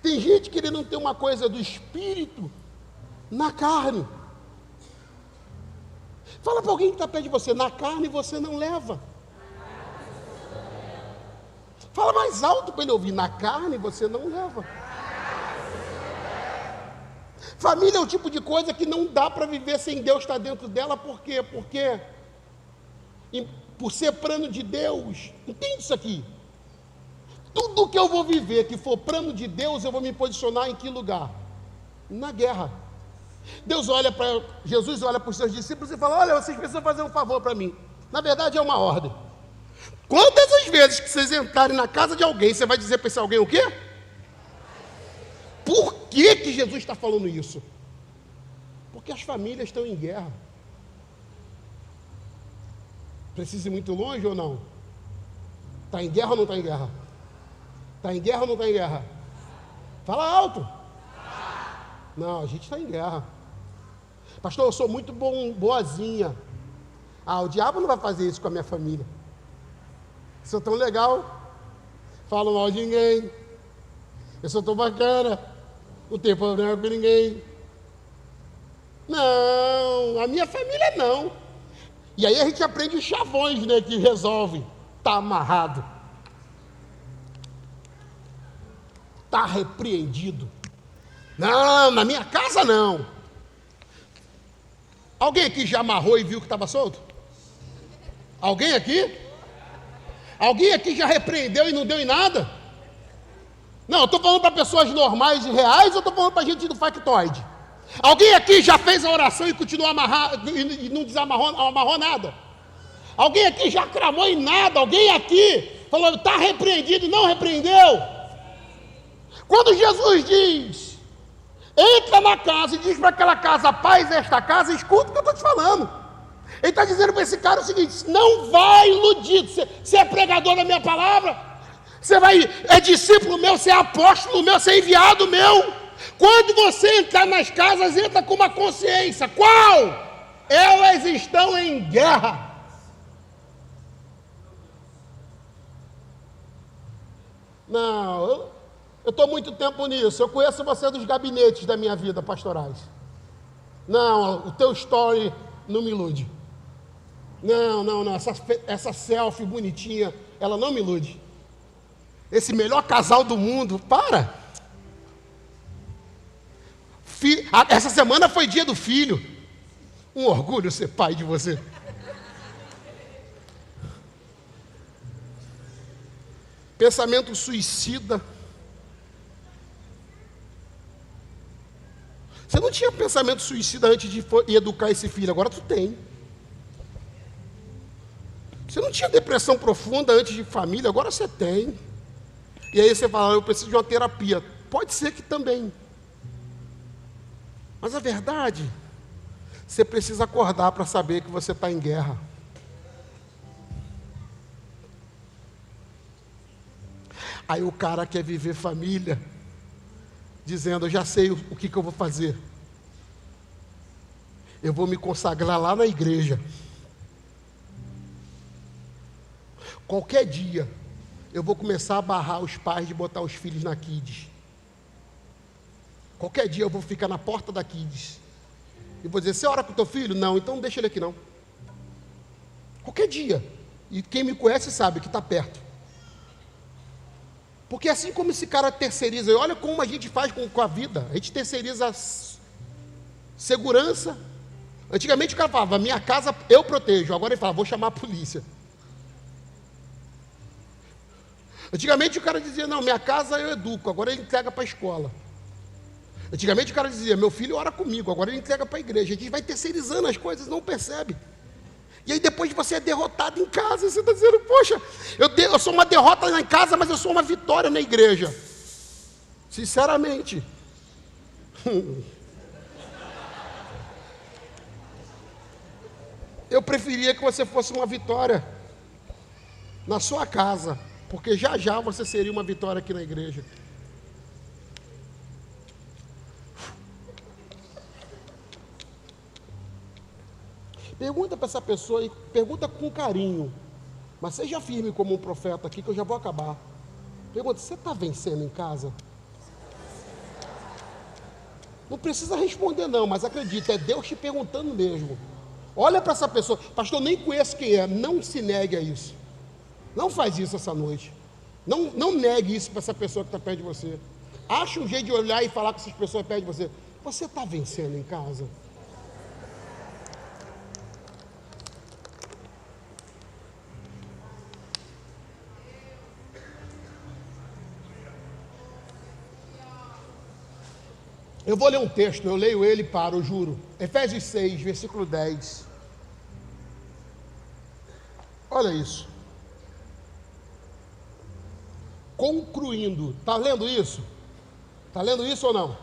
Tem gente querendo ter uma coisa do espírito na carne. Fala para alguém que está perto de você, na carne você não leva. Fala mais alto para ele ouvir, na carne você não leva. Família é o tipo de coisa que não dá para viver sem Deus estar dentro dela. Por quê? Porque por ser plano de Deus, entende isso aqui? Tudo que eu vou viver que for plano de Deus, eu vou me posicionar em que lugar? Na guerra. Jesus olha para os seus discípulos e fala, olha, vocês precisam fazer um favor para mim. Na verdade é uma ordem. Quantas as vezes que vocês entrarem na casa de alguém, você vai dizer para esse alguém o quê? Por que Jesus está falando isso? Porque as famílias estão em guerra. Precisa ir muito longe ou não? Está em guerra ou não está em guerra? Está em guerra ou não está em guerra? Fala alto. Não, a gente está em guerra. Pastor, eu sou muito boazinha. O diabo não vai fazer isso com a minha família. Sou tão legal. Falo mal de ninguém. Eu sou tão bacana. Não tenho problema com ninguém. Não, a minha família não. E aí a gente aprende os chavões, né, que resolvem. Está amarrado. Está repreendido. Não, na minha casa não. Alguém aqui já amarrou e viu que estava solto? Alguém aqui? Alguém aqui já repreendeu e não deu em nada? Não, eu estou falando para pessoas normais e reais ou estou falando para gente do factoide? Alguém aqui já fez a oração e continuou amarrado e não amarrou nada? Alguém aqui já cramou em nada? Alguém aqui falou, está repreendido e não repreendeu? Quando Jesus diz, entra na casa e diz para aquela casa, paz esta casa, escuta o que eu estou te falando. Ele está dizendo para esse cara o seguinte, não vai iludido, você é pregador da minha palavra, você é discípulo meu, você é apóstolo meu, você é enviado meu. Quando você entrar nas casas, entra com uma consciência, qual? Elas estão em guerra. Não, eu estou muito tempo nisso, eu conheço você dos gabinetes da minha vida pastorais. Não, o teu story não me ilude. Não, essa selfie bonitinha, ela não me ilude. Esse melhor casal do mundo, para. Essa semana foi dia do filho. Um orgulho ser pai de você. Pensamento suicida. Você não tinha pensamento suicida antes de educar esse filho, agora tu tem. Você não tinha depressão profunda antes de família, agora você tem. E aí você fala, eu preciso de uma terapia. Pode ser que também. Mas a verdade, você precisa acordar para saber que você está em guerra. Aí o cara quer viver família, dizendo, eu já sei o que eu vou fazer. Eu vou me consagrar lá na igreja. Qualquer dia, eu vou começar a barrar os pais de botar os filhos na Kids. Qualquer dia eu vou ficar na porta da Kids. E vou dizer, você ora com o teu filho? Não, então não deixa ele aqui não. Qualquer dia. E quem me conhece sabe que está perto. Porque assim como esse cara terceiriza, olha como a gente faz com a vida. A gente terceiriza segurança. Antigamente o cara falava, minha casa eu protejo. Agora ele fala, vou chamar a polícia. Antigamente o cara dizia, não, minha casa eu educo. Agora ele entrega para a escola. Antigamente o cara dizia, meu filho ora comigo. Agora ele entrega para a igreja. A gente vai terceirizando as coisas, não percebe. E aí depois você é derrotado em casa. Você está dizendo, poxa, eu sou uma derrota lá em casa, mas eu sou uma vitória na igreja. Sinceramente. Eu preferia que você fosse uma vitória na sua casa, porque já já você seria uma vitória aqui na igreja. Pergunta para essa pessoa e pergunta com carinho, mas seja firme como um profeta aqui, que eu já vou acabar. Pergunta, você está vencendo em casa? Não precisa responder não, mas acredita, é Deus te perguntando mesmo. Olha para essa pessoa, pastor, eu nem conheço quem é, não se negue a isso. Não faz isso essa noite. Não negue isso para essa pessoa que está perto de você. Acha um jeito de olhar e falar com essas pessoas perto de você. Você está vencendo em casa? Eu vou ler um texto, eu leio ele e paro, eu juro. Efésios 6, versículo 10. Olha isso. Concluindo. Está lendo isso? Está lendo isso ou não? Sim.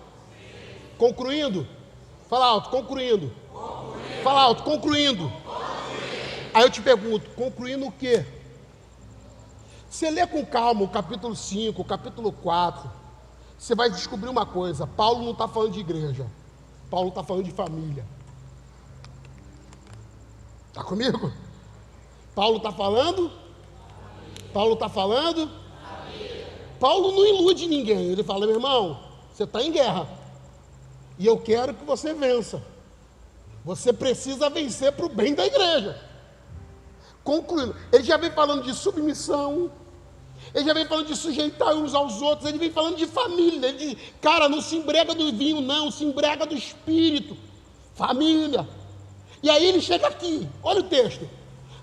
Concluindo? Fala alto, concluindo. Fala alto, concluindo. Aí eu te pergunto, concluindo o quê? Você lê com calma o capítulo 5, o capítulo 4. Você vai descobrir uma coisa, Paulo não está falando de igreja, Paulo está falando de família. Está comigo? Paulo está falando? Paulo está falando? Paulo não ilude ninguém, ele fala, meu irmão, você está em guerra, e eu quero que você vença. Você precisa vencer para o bem da igreja. concluindo, ele já vem falando de submissão, ele já vem falando de sujeitar uns aos outros, ele vem falando de família, ele diz, cara, não se embrega do vinho não, se embrega do espírito, família. E aí ele chega aqui, olha o texto,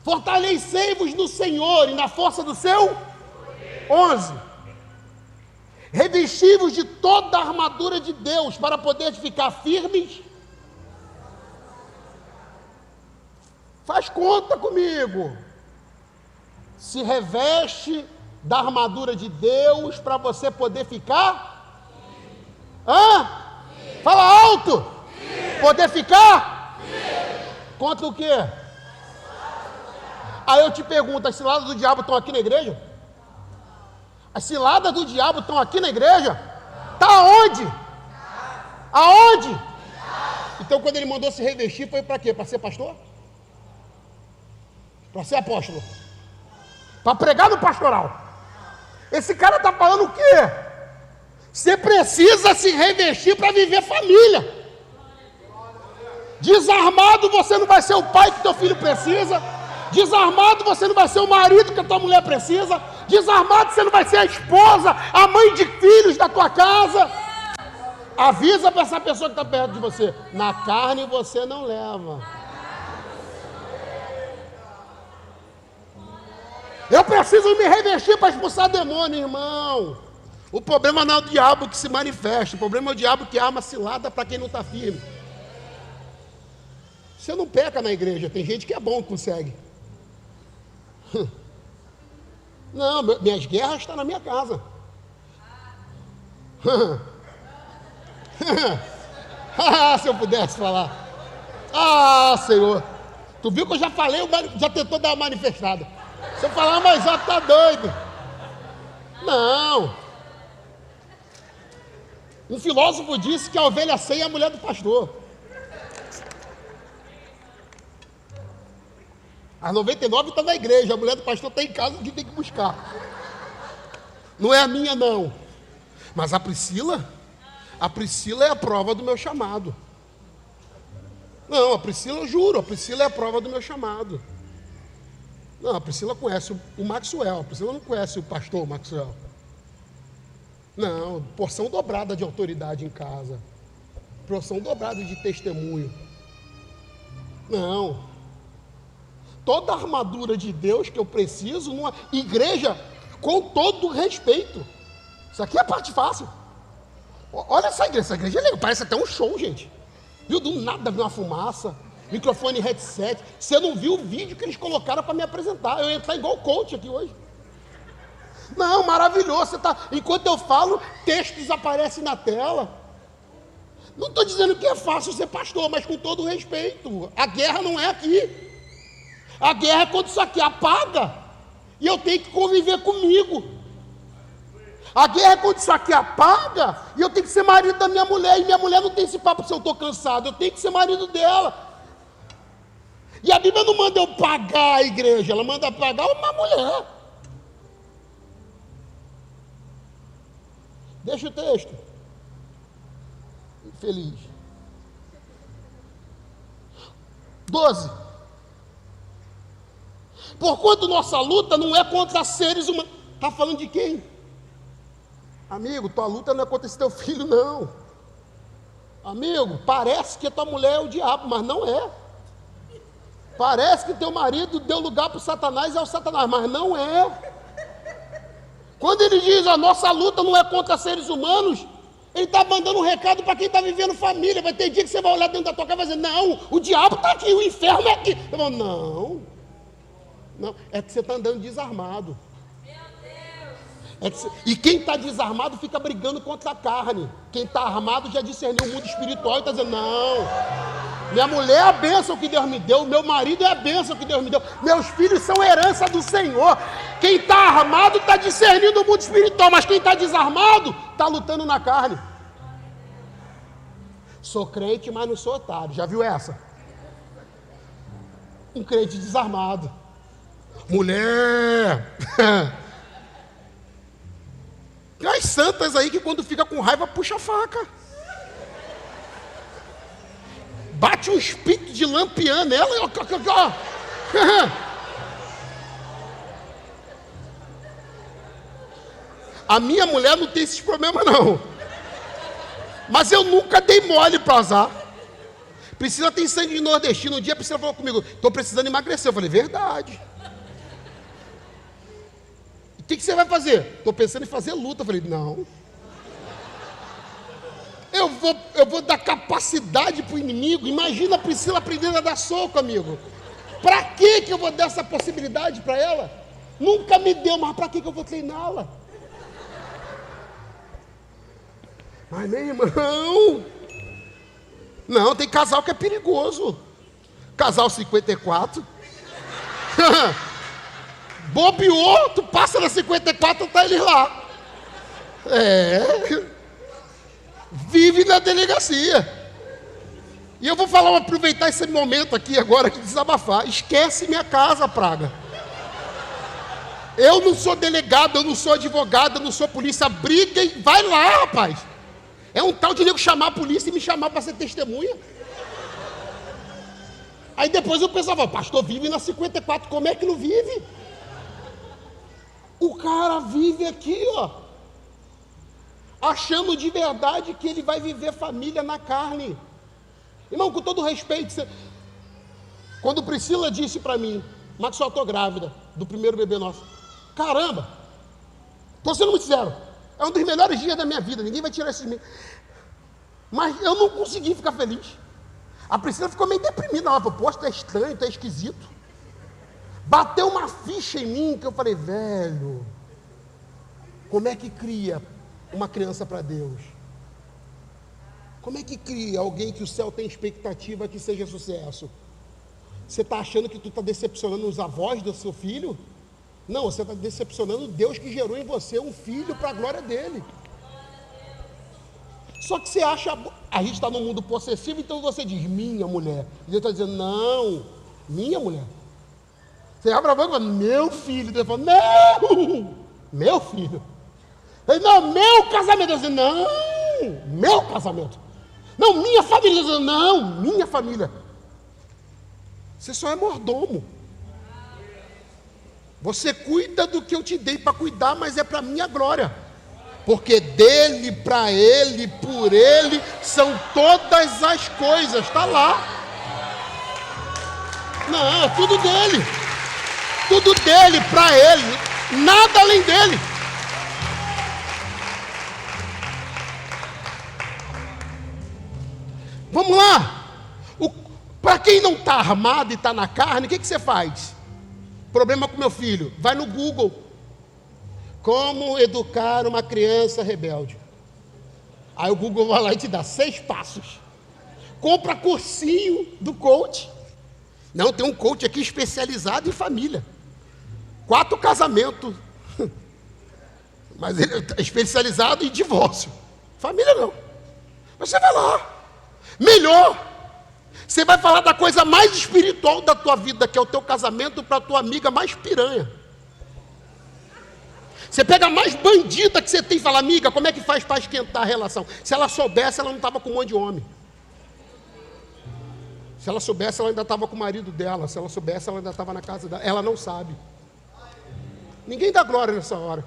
fortalecei-vos no Senhor e na força do seu 11, revesti-vos de toda a armadura de Deus, para poder ficar firmes. Faz conta comigo. Se reveste da armadura de Deus para você poder ficar? Fala alto. Poder ficar? Contra o quê? Aí eu te pergunto, as ciladas do diabo estão aqui na igreja? As ciladas do diabo estão aqui na igreja? Está aonde? Aonde? Então quando ele mandou se revestir, foi para quê? Para ser pastor? Para ser apóstolo? Para pregar no pastoral? Esse cara está falando o quê? Você precisa se revestir para viver família. Desarmado você não vai ser o pai que teu filho precisa. Desarmado você não vai ser o marido que a tua mulher precisa. Desarmado você não vai ser a esposa, a mãe de filhos da tua casa. Avisa para essa pessoa que está perto de você. Na carne você não leva. Eu preciso me revestir para expulsar demônio, irmão. O problema não é o diabo que se manifesta. O problema é o diabo que arma cilada para quem não está firme. Você não peca na igreja. Tem gente que é bom que consegue. Não, minhas guerras estão na minha casa. Se eu pudesse falar. Senhor. Tu viu que eu já falei, já tentou dar uma manifestada. Se eu falar mais alto, tá doido. Não. Um filósofo disse que a ovelha ceia é a mulher do pastor. As 99 estão na igreja, a mulher do pastor está em casa que tem que buscar. Não é a minha, não. Mas a Priscila é a prova do meu chamado. Não, a Priscila, eu juro, a Priscila é a prova do meu chamado. Não, a Priscila conhece o Maxwell, a Priscila não conhece o pastor Maxwell. Não, porção dobrada de autoridade em casa. Porção dobrada de testemunho. Não. Toda a armadura de Deus que eu preciso numa igreja, com todo respeito. Isso aqui é a parte fácil. Olha essa igreja é legal, parece até um show, gente. Viu, do nada viu uma fumaça, microfone headset. Você não viu o vídeo que eles colocaram para me apresentar. Eu ia estar igual coach aqui hoje. Não, maravilhoso. Você tá, enquanto eu falo, textos aparecem na tela. Não estou dizendo que é fácil ser pastor, mas com todo respeito. A guerra não é aqui. A guerra é quando isso aqui apaga e eu tenho que conviver comigo. A guerra é quando isso aqui apaga e eu tenho que ser marido da minha mulher. E minha mulher não tem esse papo se eu estou cansado. Eu tenho que ser marido dela. E a Bíblia não manda eu pagar a igreja, ela manda pagar uma mulher. Deixa o texto. Infeliz. 12. Porquanto nossa luta não é contra seres humanos. Está falando de quem? Amigo, tua luta não é contra esse teu filho, não. Amigo, parece que tua mulher é o diabo, mas não é. Parece que teu marido deu lugar para o Satanás, é o Satanás, mas não é. Quando ele diz a nossa luta não é contra seres humanos, ele está mandando um recado para quem está vivendo família. Vai ter dia que você vai olhar dentro da tua casa e vai dizer, não, o diabo está aqui, o inferno é aqui. Eu falo, não, é que você está andando desarmado. E quem está desarmado fica brigando contra a carne. Quem está armado já discerniu o mundo espiritual e está dizendo, não, minha mulher é a bênção que Deus me deu, meu marido é a bênção que Deus me deu, meus filhos são herança do Senhor. Quem está armado está discernindo o mundo espiritual, mas quem está desarmado está lutando na carne. Sou crente, mas não sou otário. Já viu essa? Um crente desarmado. Mulher! Tem as santas aí que quando fica com raiva puxa a faca. Bate um espírito de lampião nela. A minha mulher não tem esses problemas, não. Mas eu nunca dei mole para azar. Priscila tem sangue de nordestino. Um dia a Priscila falou comigo, estou precisando emagrecer. Eu falei, verdade. O que você vai fazer? Estou pensando em fazer luta. Eu falei, não. Eu vou dar capacidade para o inimigo. Imagina a Priscila aprendendo a dar soco, amigo. Para que eu vou dar essa possibilidade para ela? Nunca me deu, mas para que eu vou treiná-la? Mas, meu irmão, não, tem casal que é perigoso. Casal 54. Bobeou, tu passa na 54, tá ele lá. Vive na delegacia. E eu vou aproveitar esse momento aqui agora de desabafar. Esquece minha casa, praga. Eu não sou delegado, eu não sou advogado, eu não sou polícia. Briga e vai lá, rapaz. É um tal de nego chamar a polícia e me chamar para ser testemunha. Aí depois eu pensava, pastor, vive na 54, como é que não vive? O cara vive aqui, ó, achando de verdade que ele vai viver família na carne. Irmão, com todo respeito, quando Priscila disse para mim, Max, eu estou grávida do primeiro bebê nosso. Caramba, estou sendo muito sincero, é um dos melhores dias da minha vida, ninguém vai tirar isso de mim. Mas eu não consegui ficar feliz. A Priscila ficou meio deprimida, ela falou, poxa, tu é estranho, tu é esquisito. Bateu uma ficha em mim que eu falei, velho, como é que cria uma criança para Deus? Como é que cria alguém que o céu tem expectativa que seja sucesso? Você está achando que tu está decepcionando os avós do seu filho? Não, você está decepcionando Deus que gerou em você um filho para a glória dele. Só que você acha, a gente está num mundo possessivo, então você diz, minha mulher. E Deus está dizendo, não, minha mulher. Você abre a boca e fala, meu filho. Deus fala, não, meu filho. Ele, não, meu casamento. Deus diz, não, meu casamento. Não, minha família. Deus diz, não, minha família. Você só é mordomo. Você cuida do que eu te dei para cuidar, mas é para minha glória. Porque dele, para ele, por ele, são todas as coisas. Está lá. Não, é tudo dele. Tudo dele, para ele. Nada além dele. Vamos lá. Para quem não está armado e está na carne, o que você faz? Problema com meu filho. Vai no Google. Como educar uma criança rebelde. Aí o Google vai lá e te dá 6 passos. Compra cursinho do coach. Não, tem um coach aqui especializado em família. 4 casamentos. Mas ele é especializado em divórcio. Família não. Mas você vai lá. Melhor. Você vai falar da coisa mais espiritual da tua vida, que é o teu casamento, para a tua amiga mais piranha. Você pega a mais bandida que você tem e fala, amiga, como é que faz para esquentar a relação? Se ela soubesse, ela não estava com um monte de homem. Se ela soubesse, ela ainda estava com o marido dela. Se ela soubesse, ela ainda estava na casa dela. Ela não sabe. Ninguém dá glória nessa hora.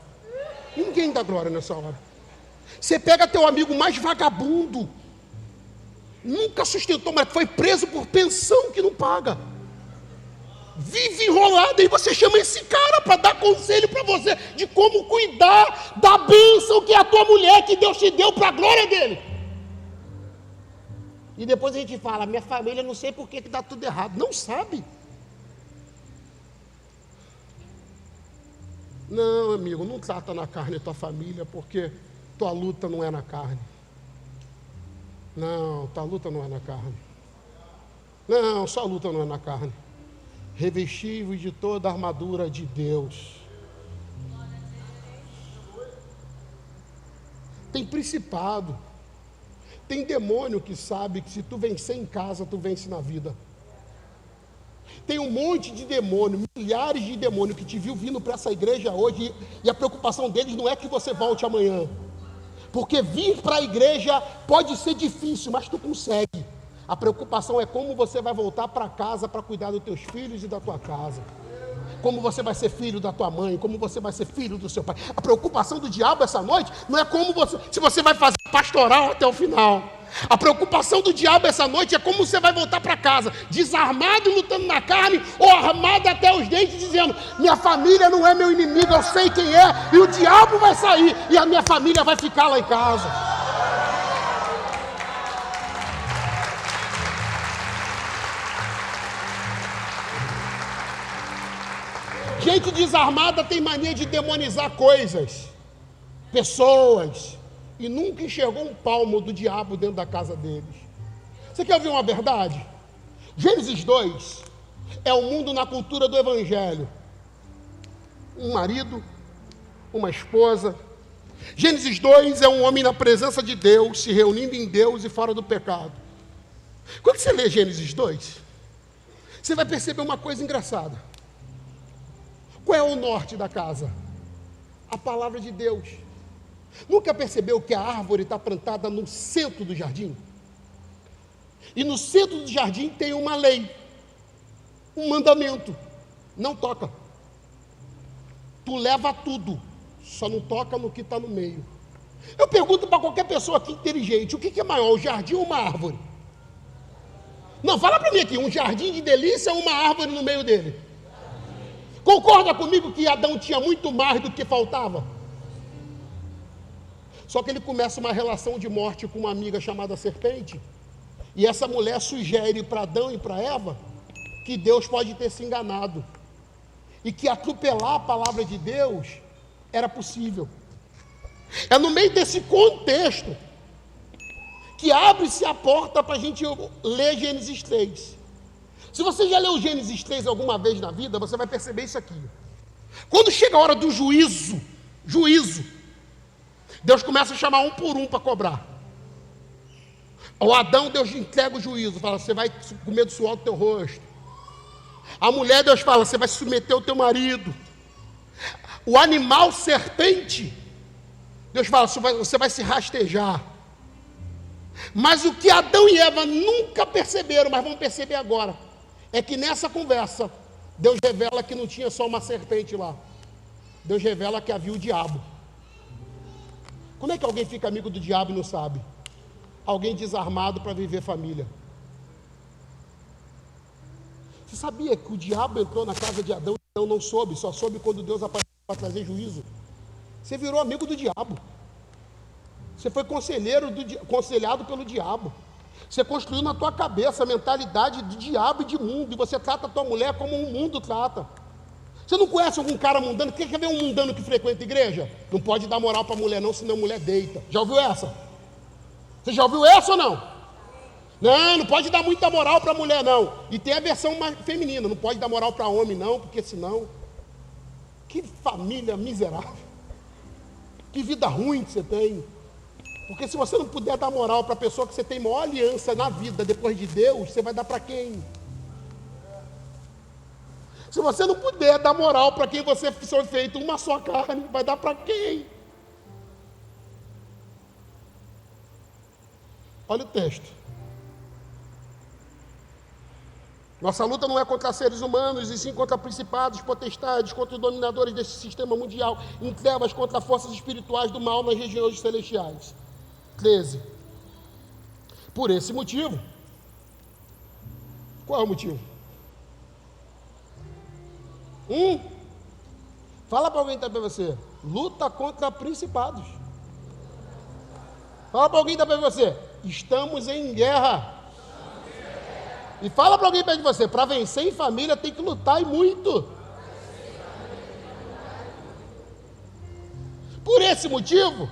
Ninguém dá glória nessa hora. Você pega teu amigo mais vagabundo, nunca sustentou, mas foi preso por pensão que não paga. Vive enrolado, e você chama esse cara para dar conselho para você de como cuidar da bênção que é a tua mulher, que Deus te deu para a glória dele. E depois a gente fala, minha família não sei por que dá tudo errado. Não sabe. Não, amigo, não trata na carne tua família, porque tua luta não é na carne. Não, tua luta não é na carne. Não, sua luta não é na carne. Revesti-vos de toda a armadura de Deus. Tem principado, tem demônio que sabe que se tu vencer em casa, tu vence na vida. Tem um monte de demônio, milhares de demônios que te viu vindo para essa igreja hoje, e a preocupação deles não é que você volte amanhã. Porque vir para a igreja pode ser difícil, mas tu consegue. A preocupação é como você vai voltar para casa para cuidar dos teus filhos e da tua casa. como você vai ser filho da tua mãe, como você vai ser filho do seu pai. A preocupação do diabo essa noite não é se você vai fazer pastoral até o final. A preocupação do diabo essa noite é como você vai voltar para casa, desarmado e lutando na carne, ou armado até os dentes, dizendo: minha família não é meu inimigo, eu sei quem é, e o diabo vai sair, e a minha família vai ficar lá em casa. Gente desarmada tem mania de demonizar coisas, pessoas, e nunca enxergou um palmo do diabo dentro da casa deles. Você quer ouvir uma verdade? Gênesis 2 é o mundo na cultura do evangelho. Um marido, uma esposa. Gênesis 2 é um homem na presença de Deus, se reunindo em Deus e fora do pecado. Quando você lê Gênesis 2, você vai perceber uma coisa engraçada. Qual é o norte da casa? A palavra de Deus. Nunca percebeu que a árvore está plantada no centro do jardim? E no centro do jardim tem uma lei, um mandamento: não toca. Tu leva tudo, só não toca no que está no meio. Eu pergunto para qualquer pessoa aqui inteligente: o que é maior, o jardim ou uma árvore? Não, fala para mim aqui: um jardim de delícia ou uma árvore no meio dele? Concorda comigo que Adão tinha muito mais do que faltava? Só que ele começa uma relação de morte com uma amiga chamada serpente, e essa mulher sugere para Adão e para Eva que Deus pode ter se enganado, e que atropelar a palavra de Deus era possível. É no meio desse contexto que abre-se a porta para a gente ler Gênesis 3. Se você já leu Gênesis 3 alguma vez na vida, você vai perceber isso aqui. Quando chega a hora do juízo, Deus começa a chamar um por um para cobrar. Ao Adão, Deus entrega o juízo, fala: você vai comer do suor do teu rosto. A mulher, Deus fala: você vai submeter o teu marido. O animal serpente, Deus fala: você vai se rastejar. Mas o que Adão e Eva nunca perceberam, mas vão perceber agora, é que nessa conversa, Deus revela que não tinha só uma serpente lá. Deus revela que havia o diabo. Como é que alguém fica amigo do diabo e não sabe? Alguém desarmado para viver família. Você sabia que o diabo entrou na casa de Adão e Adão não soube, só soube quando Deus apareceu para trazer juízo? Você virou amigo do diabo. Você foi conselhado pelo diabo. Você construiu na tua cabeça a mentalidade de diabo e de mundo, e você trata a tua mulher como o mundo trata. Você não conhece algum cara mundano? Quer ver um mundano que frequenta a igreja? Não pode dar moral para a mulher não, senão a mulher deita. Já ouviu essa? Você já ouviu essa ou não? Não pode dar muita moral para a mulher não. E tem a versão mais feminina: não pode dar moral para homem não, porque senão... Que família miserável. Que vida ruim que você tem. Porque se você não puder dar moral para a pessoa que você tem maior aliança na vida depois de Deus, você vai dar para quem? Se você não puder dar moral para quem você foi feito uma só carne, vai dar para quem? Olha o texto. Nossa luta não é contra seres humanos, e sim contra principados, potestades, contra os dominadores deste sistema mundial, em trevas, contra forças espirituais do mal nas regiões celestiais. 13. Por esse motivo. Qual é o motivo? Fala para alguém que está para você: luta contra principados. Fala para alguém que está para você: estamos em guerra. E fala para alguém perto de você: para vencer em família tem que lutar e muito. Por esse motivo,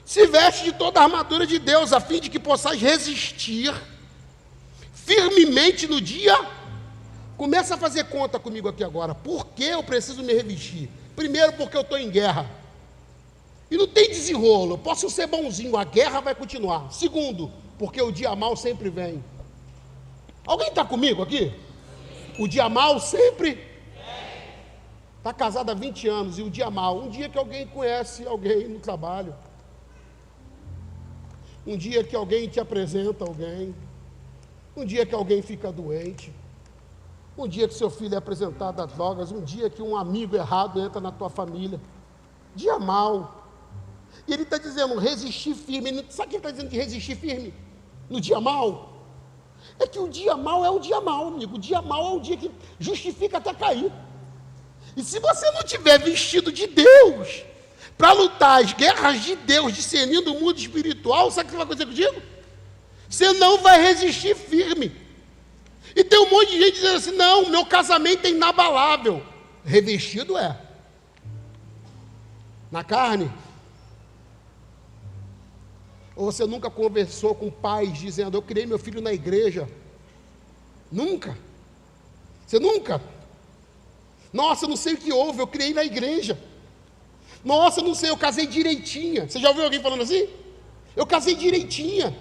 se veste de toda a armadura de Deus, a fim de que possais resistir firmemente no dia. Começa a fazer conta comigo aqui agora. Por que eu preciso me revestir? Primeiro, porque eu estou em guerra. E não tem desenrolo, eu posso ser bonzinho, a guerra vai continuar. Segundo, porque o dia mau sempre vem. Alguém está comigo aqui? O dia mau sempre está casado há 20 anos, e o dia mau, um dia que alguém conhece alguém no trabalho, um dia que alguém te apresenta alguém, um dia que alguém fica doente. Um dia que seu filho é apresentado a drogas, um dia que um amigo errado entra na tua família. Dia mau. E ele está dizendo, resistir firme. Ele, sabe o que ele está dizendo de resistir firme? No dia mau? É que o dia mau é o dia mau, amigo. O dia mau é o dia que justifica até cair. E se você não tiver vestido de Deus, para lutar as guerras de Deus, discernindo o mundo espiritual, sabe o que vai acontecer contigo? Você não vai resistir firme. E tem um monte de gente dizendo assim, não, meu casamento é inabalável. Revestido é. Na carne. Ou você nunca conversou com pais dizendo, eu criei meu filho na igreja? Nunca. Você nunca? Nossa, eu não sei o que houve, eu criei na igreja. Nossa, eu não sei, eu casei direitinha. Você já ouviu alguém falando assim? Eu casei direitinha.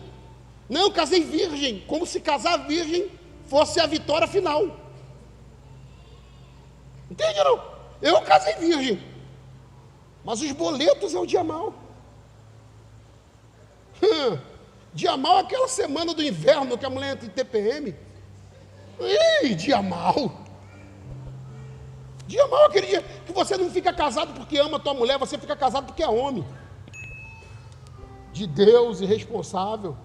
Não, eu casei virgem. Como se casar virgem fosse a vitória final. Entende não? Eu casei virgem. Mas os boletos é o dia mau. Dia mau é aquela semana do inverno que a mulher entra em TPM. Ih, dia mau. Dia mau é aquele dia que você não fica casado porque ama a tua mulher, você fica casado porque é homem. De Deus, irresponsável.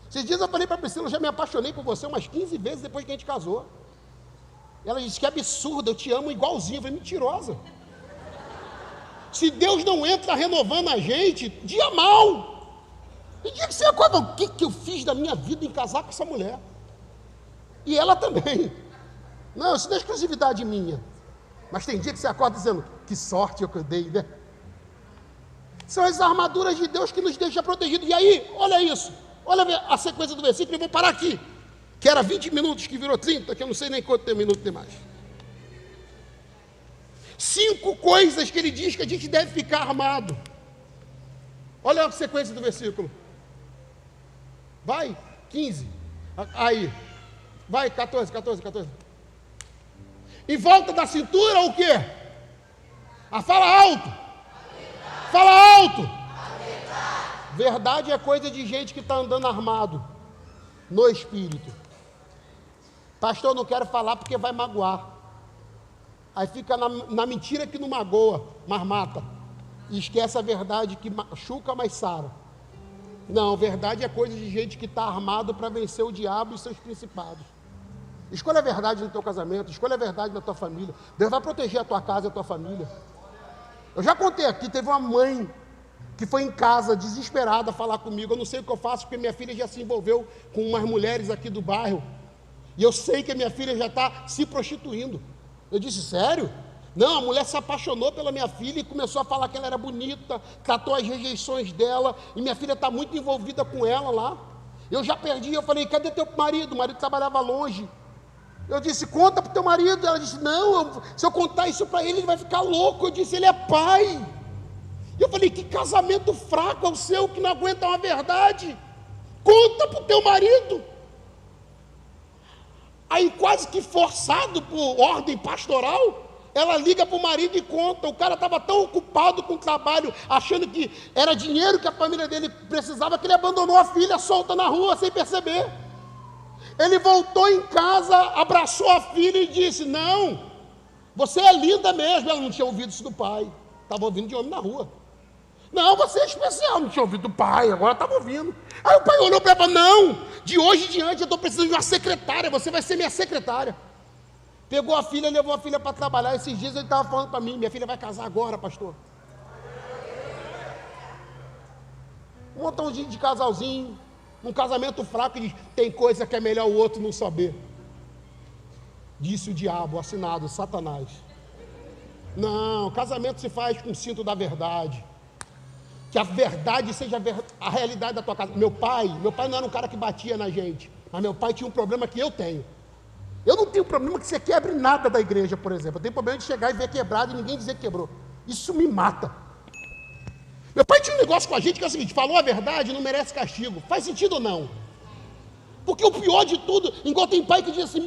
Esses dias eu falei para a Priscila, eu já me apaixonei por você umas 15 vezes depois que a gente casou. Ela disse que absurdo, eu te amo igualzinho. Eu falei, mentirosa. Se Deus não entra renovando a gente, dia mau. E dia que você acorda, o que eu fiz da minha vida em casar com essa mulher? E ela também. Não, isso não é exclusividade minha. Mas tem dia que você acorda dizendo, que sorte eu dei, né? São as armaduras de Deus que nos deixam protegidos. E aí, olha isso. Olha a sequência do versículo, eu vou parar aqui. Que era 20 minutos, que virou 30, que eu não sei nem quanto minuto tem mais. 5 coisas que ele diz que a gente deve ficar armado. Olha a sequência do versículo. Vai, 15. Aí. Vai, 14. Em volta da cintura, o quê? Fala alto. Fala alto. Verdade é coisa de gente que está andando armado. No espírito. Pastor, eu não quero falar porque vai magoar. Aí fica na mentira que não magoa, mas mata. E esquece a verdade que machuca, mas sara. Não, verdade é coisa de gente que está armado para vencer o diabo e seus principados. Escolha a verdade no teu casamento, escolha a verdade na tua família. Deus vai proteger a tua casa e a tua família. Eu já contei aqui, teve uma mãe que foi em casa, desesperada, falar comigo. Eu não sei o que eu faço, porque minha filha já se envolveu com umas mulheres aqui do bairro. E eu sei que a minha filha já está se prostituindo. Eu disse, sério? Não, a mulher se apaixonou pela minha filha e começou a falar que ela era bonita, tratou as rejeições dela, e minha filha está muito envolvida com ela lá. Eu já perdi, eu falei, cadê teu marido? O marido trabalhava longe. Eu disse, conta para o teu marido. Ela disse, não, se eu contar isso para ele vai ficar louco. Eu disse, ele é pai. Eu falei, que casamento fraco é o seu, que não aguenta uma verdade. Conta para o teu marido. Aí, quase que forçado por ordem pastoral, ela liga para o marido e conta. O cara estava tão ocupado com o trabalho, achando que era dinheiro que a família dele precisava, que ele abandonou a filha solta na rua sem perceber. Ele voltou em casa, abraçou a filha e disse, não, você é linda mesmo. Ela não tinha ouvido isso do pai, estava ouvindo de homem na rua. Não, você é especial, não tinha ouvido do pai, agora estava ouvindo. Aí o pai olhou para ela e falou, não, de hoje em diante eu estou precisando de uma secretária, você vai ser minha secretária. Pegou a filha, levou a filha para trabalhar. Esses dias ele estava falando para mim, minha filha vai casar agora, pastor. Um montãozinho de casalzinho, um casamento fraco, e diz, tem coisa que é melhor o outro não saber. Disse o diabo, assinado, Satanás. Não, casamento se faz com o cinto da verdade. Que a verdade seja a realidade da tua casa. Meu pai não era um cara que batia na gente, mas meu pai tinha um problema que eu tenho. Eu não tenho problema que você quebre nada da igreja, por exemplo. Eu tenho problema de chegar e ver quebrado e ninguém dizer que quebrou. Isso me mata. Meu pai tinha um negócio com a gente que é o seguinte, falou a verdade, não merece castigo. Faz sentido ou não? Porque o pior de tudo, igual tem pai que diz assim,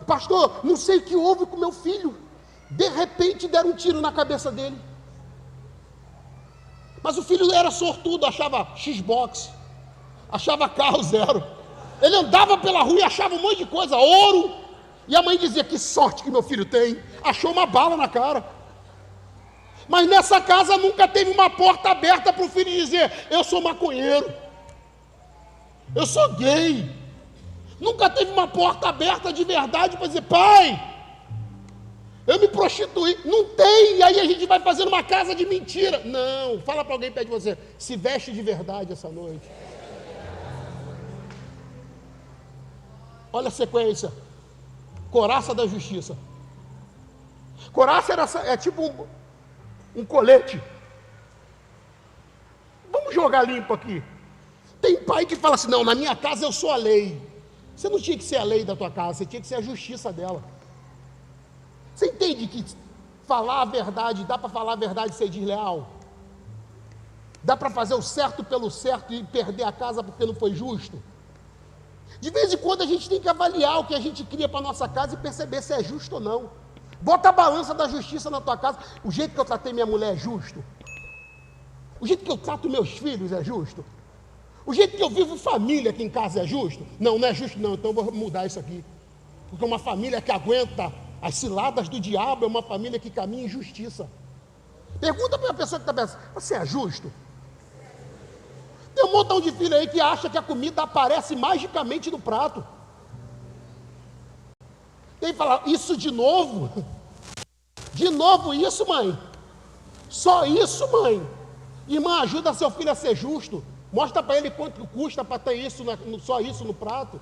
pastor, não sei o que houve com meu filho. De repente deram um tiro na cabeça dele. Mas o filho era sortudo, achava Xbox, achava carro zero. Ele andava pela rua e achava um monte de coisa, ouro, E a mãe dizia: que sorte que meu filho tem, achou uma bala na cara. Mas nessa casa nunca teve uma porta aberta para o filho dizer: eu sou maconheiro, eu sou gay. Nunca teve uma porta aberta de verdade para dizer: pai, eu me prostituí. Não tem. E aí a gente vai fazendo uma casa de mentira. Não, fala para alguém perto de você: se veste de verdade essa noite. Olha a sequência. Couraça da justiça. Couraça é tipo um colete. Vamos jogar limpo aqui. Tem pai que fala assim: não, na minha casa eu sou a lei. Você não tinha que ser a lei da tua casa, você tinha que ser a justiça dela. Você entende que falar a verdade, dá para falar a verdade e ser desleal? Dá para fazer o certo pelo certo e perder a casa porque não foi justo? De vez em quando a gente tem que avaliar o que a gente cria para a nossa casa e perceber se é justo ou não. Bota a balança da justiça na tua casa. O jeito que eu tratei minha mulher é justo? O jeito que eu trato meus filhos é justo? O jeito que eu vivo família aqui em casa é justo? Não, não é justo não, então eu vou mudar isso aqui. Porque uma família que aguenta as ciladas do diabo é uma família que caminha em justiça. Pergunta para a pessoa que está pensando: você é justo? Tem um montão de filho aí que acha que a comida aparece magicamente no prato. Tem que falar: isso de novo? De novo isso, mãe? Só isso, mãe? Irmã, ajuda seu filho a ser justo. Mostra para ele quanto custa para ter isso, só isso no prato.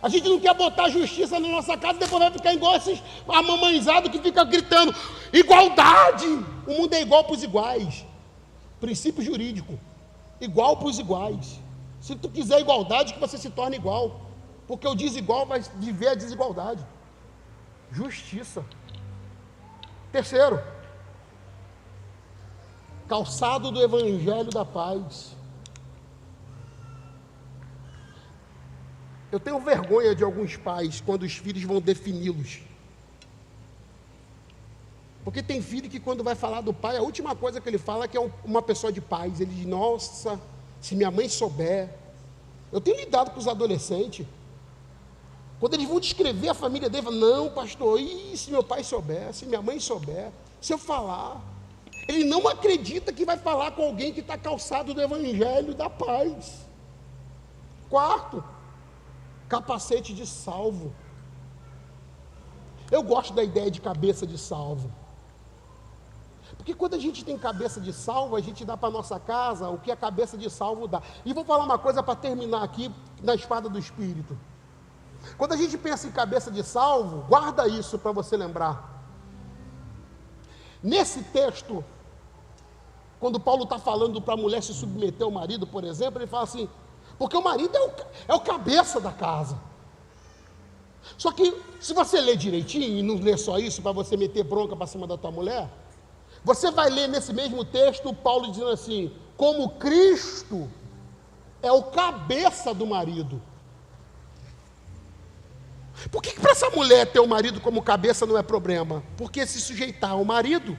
A gente não quer botar justiça na nossa casa e depois vai ficar igual esses amamãezados que ficam gritando: igualdade! O mundo é igual para os iguais. Princípio jurídico. Igual para os iguais. Se tu quiser igualdade, que você se torne igual. Porque o desigual vai viver a desigualdade. Justiça. Terceiro, calçado do evangelho da paz. Eu tenho vergonha de alguns pais quando os filhos vão defini-los. Porque tem filho que quando vai falar do pai, a última coisa que ele fala é que é uma pessoa de paz. Ele diz: nossa, se minha mãe souber. Eu tenho lidado com os adolescentes. Quando eles vão descrever a família dele, falam: não, pastor, e se meu pai souber, se minha mãe souber, se eu falar? Ele não acredita que vai falar com alguém que está calçado do evangelho da paz. Quarto, capacete de salvo. Eu gosto da ideia de cabeça de salvo. Porque quando a gente tem cabeça de salvo, a gente dá para a nossa casa o que a cabeça de salvo dá. E vou falar uma coisa para terminar aqui na espada do Espírito. Quando a gente pensa em cabeça de salvo, guarda isso para você lembrar. Nesse texto, quando Paulo está falando para a mulher se submeter ao marido, por exemplo, ele fala assim: porque o marido é o cabeça da casa. Só que, se você ler direitinho, e não ler só isso para você meter bronca para cima da tua mulher, você vai ler nesse mesmo texto Paulo dizendo assim: como Cristo é o cabeça do marido. Por que para essa mulher ter o marido como cabeça não é problema? Porque se sujeitar ao marido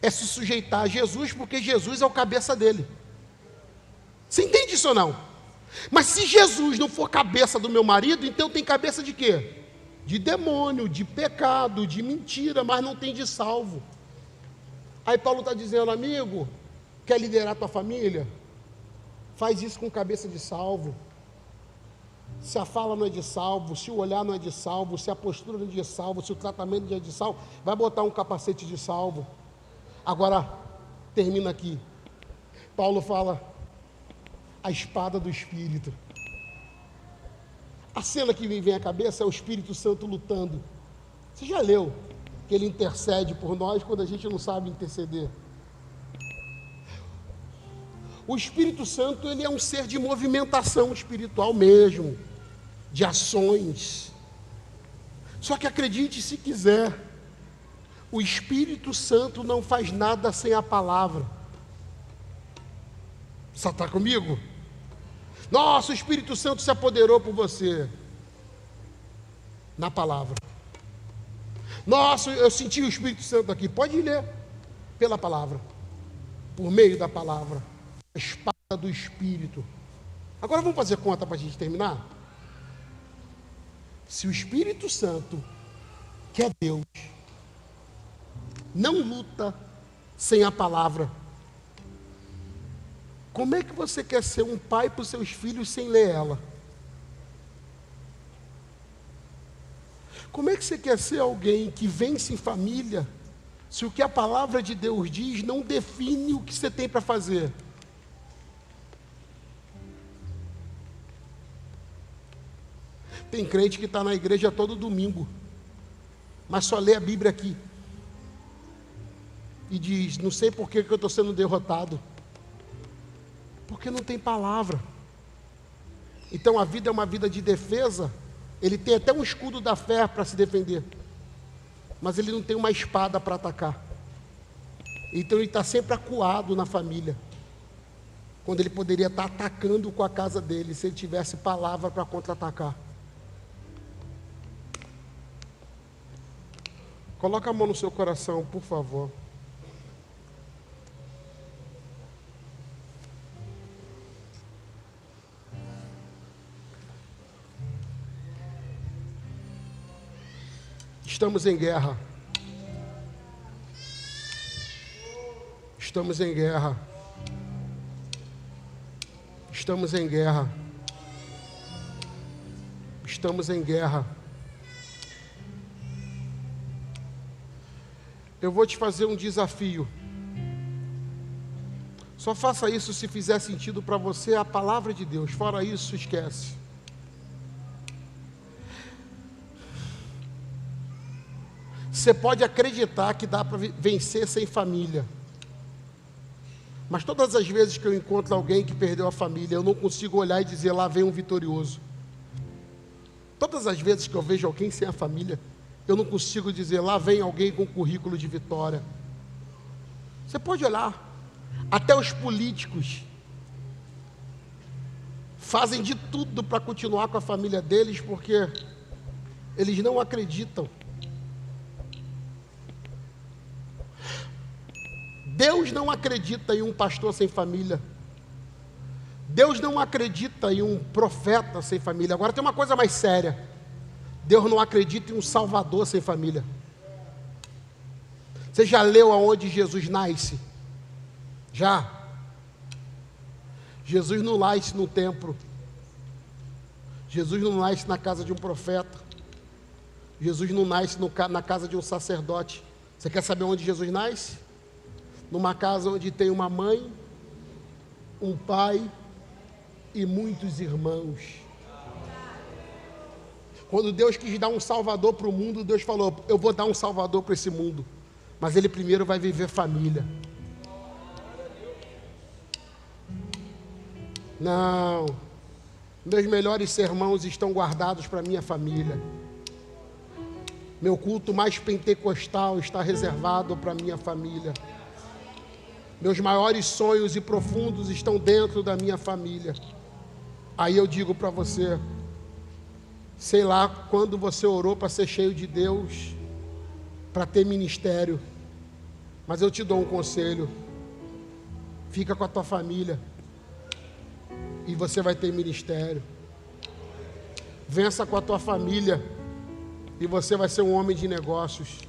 é se sujeitar a Jesus, porque Jesus é o cabeça dele. Você entende isso ou não? Mas se Jesus não for cabeça do meu marido, então tem cabeça de quê? De demônio, de pecado, de mentira, mas não tem de salvo. Aí Paulo está dizendo: amigo, quer liderar a tua família? Faz isso com cabeça de salvo. Se a fala não é de salvo, se o olhar não é de salvo, se a postura não é de salvo, se o tratamento não é de salvo, vai botar um capacete de salvo. Agora, termina aqui. Paulo fala: a espada do Espírito. A cena que me vem à cabeça é o Espírito Santo lutando. Você já leu que ele intercede por nós quando a gente não sabe interceder? O Espírito Santo, ele é um ser de movimentação espiritual mesmo, de ações. Só que acredite se quiser, o Espírito Santo não faz nada sem a palavra. Você está comigo? Nossa, o Espírito Santo se apoderou por você. Na palavra. Nossa, eu senti o Espírito Santo aqui. Pode ler pela palavra, por meio da palavra. A espada do Espírito. Agora vamos fazer conta para a gente terminar? Se o Espírito Santo, que é Deus, não luta sem a palavra, como é que você quer ser um pai para os seus filhos sem ler ela? Como é que você quer ser alguém que vence em família, se o que a palavra de Deus diz não define o que você tem para fazer? Tem crente que está na igreja todo domingo, mas só lê a Bíblia aqui. E diz, não sei por que eu estou sendo derrotado. Porque não tem palavra. Então a vida é uma vida de defesa. Ele tem até um escudo da fé para se defender, mas ele não tem uma espada para atacar. Então ele está sempre acuado na família, quando ele poderia estar atacando com a casa dele, se ele tivesse palavra para contra-atacar. Coloca a mão no seu coração, por favor. Estamos em guerra. Estamos em guerra. Estamos em guerra. Estamos em guerra. Eu vou te fazer um desafio. Só faça isso se fizer sentido para você a palavra de Deus. Fora isso, esquece. Você pode acreditar que dá para vencer sem família, mas todas as vezes que eu encontro alguém que perdeu a família, eu não consigo olhar e dizer, lá vem um vitorioso. Todas as vezes que eu vejo alguém sem a família, eu não consigo dizer, lá vem alguém com currículo de vitória. Você pode olhar, até os políticos fazem de tudo para continuar com a família deles, porque eles não acreditam. Deus não acredita em um pastor sem família. Deus não acredita em um profeta sem família. Agora tem uma coisa mais séria. Deus não acredita em um salvador sem família. Você já leu aonde Jesus nasce? Já? Jesus não nasce no templo. Jesus não nasce na casa de um profeta. Jesus não nasce na casa de um sacerdote. Você quer saber onde Jesus nasce? Numa casa onde tem uma mãe, um pai e muitos irmãos. Quando Deus quis dar um salvador para o mundo, Deus falou, eu vou dar um salvador para esse mundo, mas ele primeiro vai viver família. Não, meus melhores sermãos estão guardados para minha família. Meu culto mais pentecostal está reservado para minha família. Meus maiores sonhos e profundos estão dentro da minha família. Aí eu digo para você, sei lá quando você orou para ser cheio de Deus, para ter ministério, mas eu te dou um conselho, fica com a tua família, e você vai ter ministério. Vença com a tua família, e você vai ser um homem de negócios.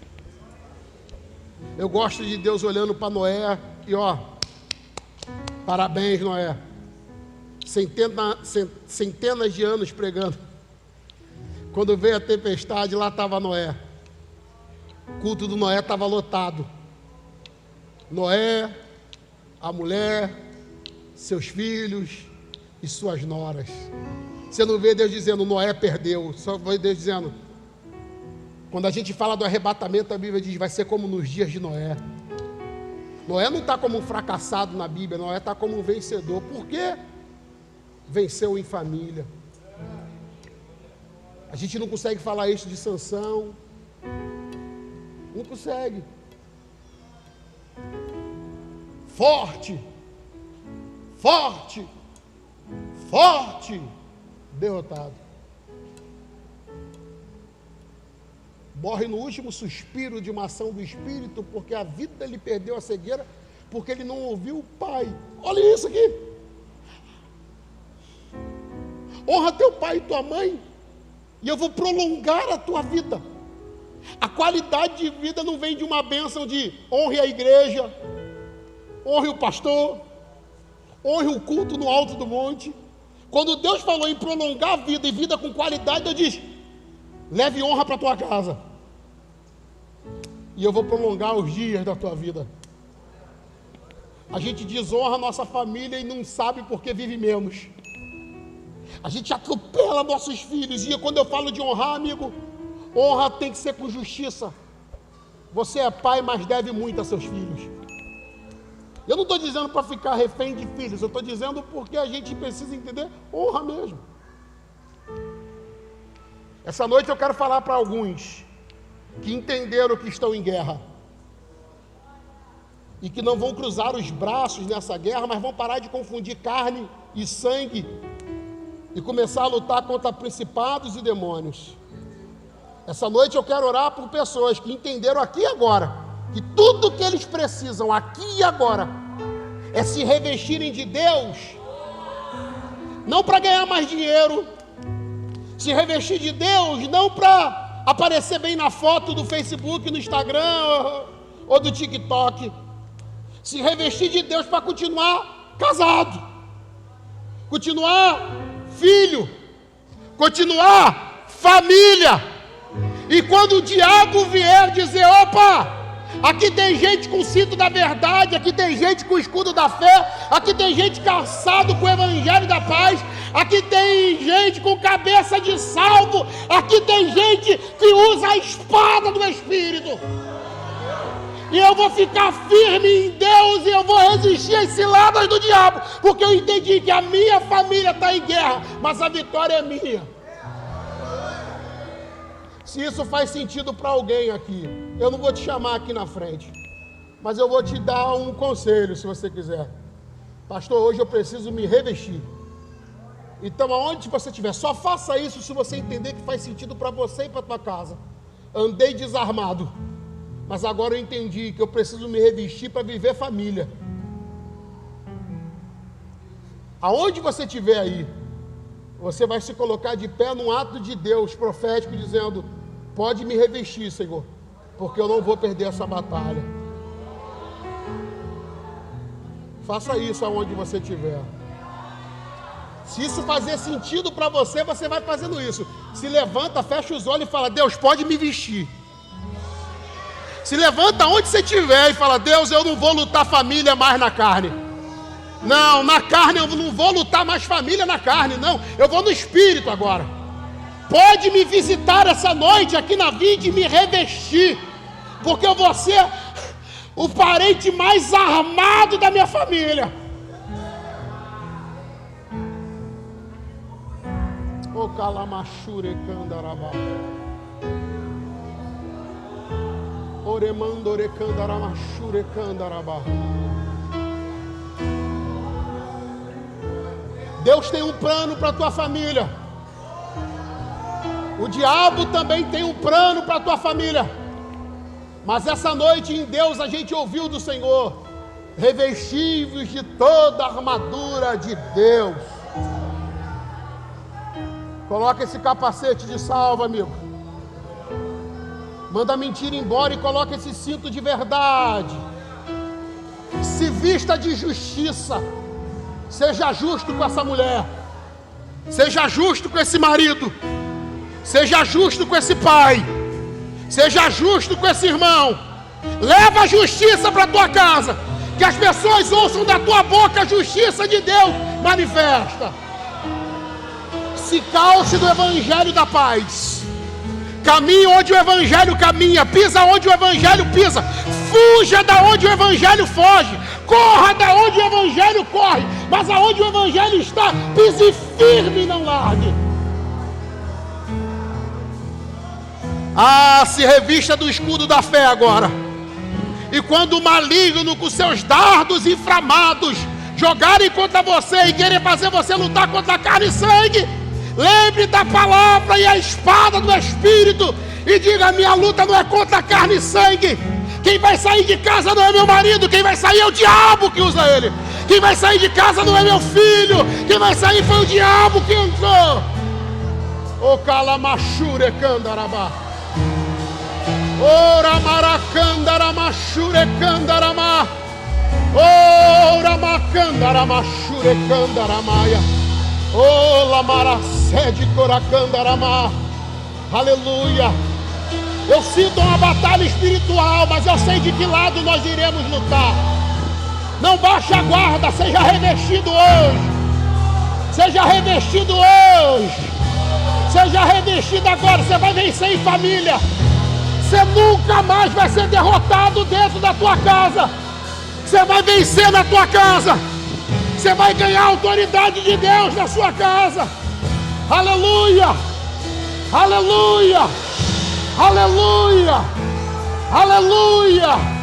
Eu gosto de Deus olhando para Noé, e ó, parabéns Noé, centenas de anos pregando. Quando veio a tempestade, lá estava Noé. O culto do Noé estava lotado. Noé, a mulher, seus filhos e suas noras. Você não vê Deus dizendo, Noé perdeu. Só vê Deus dizendo, quando a gente fala do arrebatamento, a Bíblia diz, vai ser como nos dias de Noé. Noé não está como um fracassado na Bíblia, Noé está como um vencedor. Por quê? Venceu em família. A gente não consegue falar isso de Sansão. Não consegue. Forte, forte, forte, derrotado. Morre no último suspiro de uma ação do Espírito, porque a vida lhe perdeu a cegueira, porque ele não ouviu o Pai. Olha isso aqui. Honra teu pai e tua mãe, E eu vou prolongar a tua vida. A qualidade de vida não vem de uma bênção de honre a igreja, honre o pastor, honre o culto no alto do monte. Quando Deus falou em prolongar a vida e vida com qualidade, Deus diz: leve honra para a tua casa. E eu vou prolongar os dias da tua vida. A gente desonra a nossa família e não sabe por que vive menos. A gente atropela nossos filhos. E quando eu falo de honrar, amigo, honra tem que ser com justiça. Você é pai, mas deve muito a seus filhos. Eu não estou dizendo para ficar refém de filhos. Eu estou dizendo porque a gente precisa entender honra mesmo. Essa noite eu quero falar para alguns que entenderam que estão em guerra e que não vão cruzar os braços nessa guerra, mas vão parar de confundir carne e sangue e começar a lutar contra principados e demônios. Essa noite eu quero orar por pessoas que entenderam aqui e agora que tudo que eles precisam aqui e agora é se revestirem de Deus, não para ganhar mais dinheiro, se revestir de Deus não para aparecer bem na foto do Facebook, no Instagram ou do TikTok, se revestir de Deus para continuar casado, continuar filho, continuar família. E quando o diabo vier dizer: opa, aqui tem gente com o cinto da verdade, aqui tem gente com o escudo da fé, aqui tem gente calçado com o evangelho da paz, aqui tem gente com cabeça de salvo, aqui tem gente que usa a espada do Espírito. E eu vou ficar firme em Deus e eu vou resistir às ciladas do diabo, porque eu entendi que a minha família está em guerra, mas a vitória é minha. Se isso faz sentido para alguém aqui, eu não vou te chamar aqui na frente, mas eu vou te dar um conselho, se você quiser. Pastor, hoje eu preciso me revestir. Então, aonde você estiver, só faça isso se você entender que faz sentido para você e para a tua casa. Andei desarmado, mas agora eu entendi que eu preciso me revestir para viver família. Aonde você estiver aí, você vai se colocar de pé num ato de Deus profético, dizendo: pode me revestir, Senhor, porque eu não vou perder essa batalha. Faça isso aonde você estiver. Se isso fazer sentido para você, você vai fazendo isso. Se levanta, fecha os olhos e fala: Deus, pode me vestir. Se levanta onde você estiver e fala: Deus, eu não vou lutar família mais na carne. Não, na carne eu não vou lutar mais família na carne, não. Eu vou no Espírito agora. Pode me visitar essa noite aqui na vida e me revestir, porque eu vou ser o parente mais armado da minha família. O calamachure candarabá. Oremandore candaramachure candarabá. Deus tem um plano para a tua família. O diabo também tem um plano para a tua família. Mas essa noite em Deus a gente ouviu do Senhor: revesti-vos de toda a armadura de Deus. Coloca esse capacete de salva, amigo. Manda a mentira embora e coloca esse cinto de verdade. Se vista de justiça. Seja justo com essa mulher. Seja justo com esse marido. Seja justo com esse pai. Seja justo com esse irmão. Leva a justiça para a tua casa. Que as pessoas ouçam da tua boca a justiça de Deus manifesta. Se calce do evangelho da paz. Caminhe onde o evangelho caminha. Pisa onde o evangelho pisa. Fuja da onde o evangelho foge. Corra da onde o evangelho corre. Mas aonde o evangelho está, pise firme e não largue. Se revista do escudo da fé agora. E quando o maligno com seus dardos inflamados jogarem contra você e querem fazer você lutar contra carne e sangue, lembre da palavra e a espada do Espírito e diga: minha luta não é contra carne e sangue. Quem vai sair de casa não é meu marido, quem vai sair é o diabo que usa ele. Quem vai sair de casa não é meu filho, quem vai sair foi o diabo que entrou. O calamashure candarabá. Ora maracandaramachure candaramá. Ora macandaramachure candaramaia. Ola maracede coracandaramá. Aleluia. Eu sinto uma batalha espiritual, mas eu sei de que lado nós iremos lutar. Não baixe a guarda, seja revestido hoje. Seja revestido hoje. Seja revestido agora, você vai vencer em família. Você nunca mais vai ser derrotado dentro da tua casa. Você vai vencer na tua casa. Você vai ganhar a autoridade de Deus na sua casa. Aleluia! Aleluia! Aleluia! Aleluia!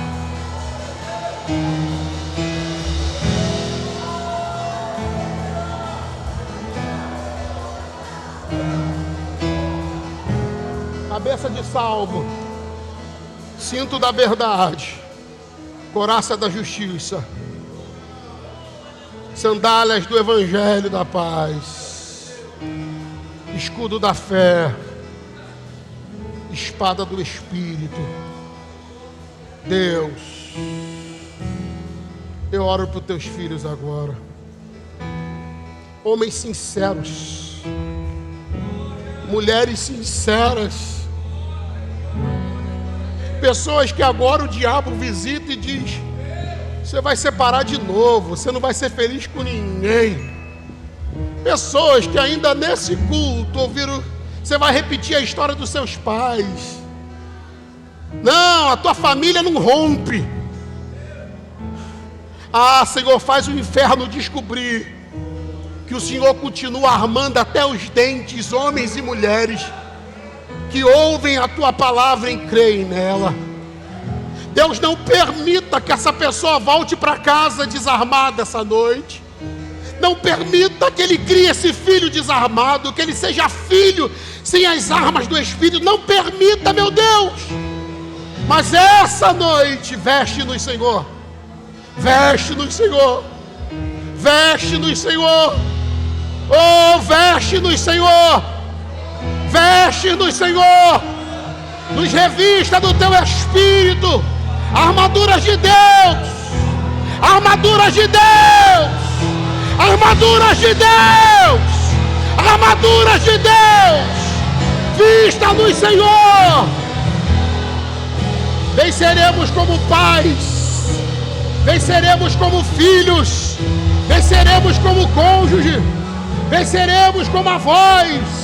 Cabeça de salvo, cinto da verdade, couraça da justiça, sandálias do evangelho da paz, escudo da fé, espada do Espírito. Deus, eu oro para os teus filhos agora, homens sinceros, mulheres sinceras, pessoas que agora o diabo visita e diz: você vai separar de novo, você não vai ser feliz com ninguém. Pessoas que ainda nesse culto ouviram: você vai repetir a história dos seus pais. Não, a tua família não rompe. Ah, Senhor, faz o inferno descobrir que o Senhor continua armando até os dentes homens e mulheres que ouvem a tua palavra e creem nela. Deus, não permita que essa pessoa volte para casa desarmada essa noite. Não permita que ele crie esse filho desarmado, que ele seja filho sem as armas do Espírito. Não permita, meu Deus. Mas essa noite, veste-nos, Senhor. Veste-nos, Senhor. Veste-nos, Senhor. Oh, veste-nos, Senhor. Veste-nos, Senhor. Nos revista do teu Espírito. Armaduras de Deus. Armaduras de Deus. Armaduras de Deus. Armaduras de Deus. Vista-nos, Senhor. Venceremos como pais. Venceremos como filhos. Venceremos como cônjuge. Venceremos como avós.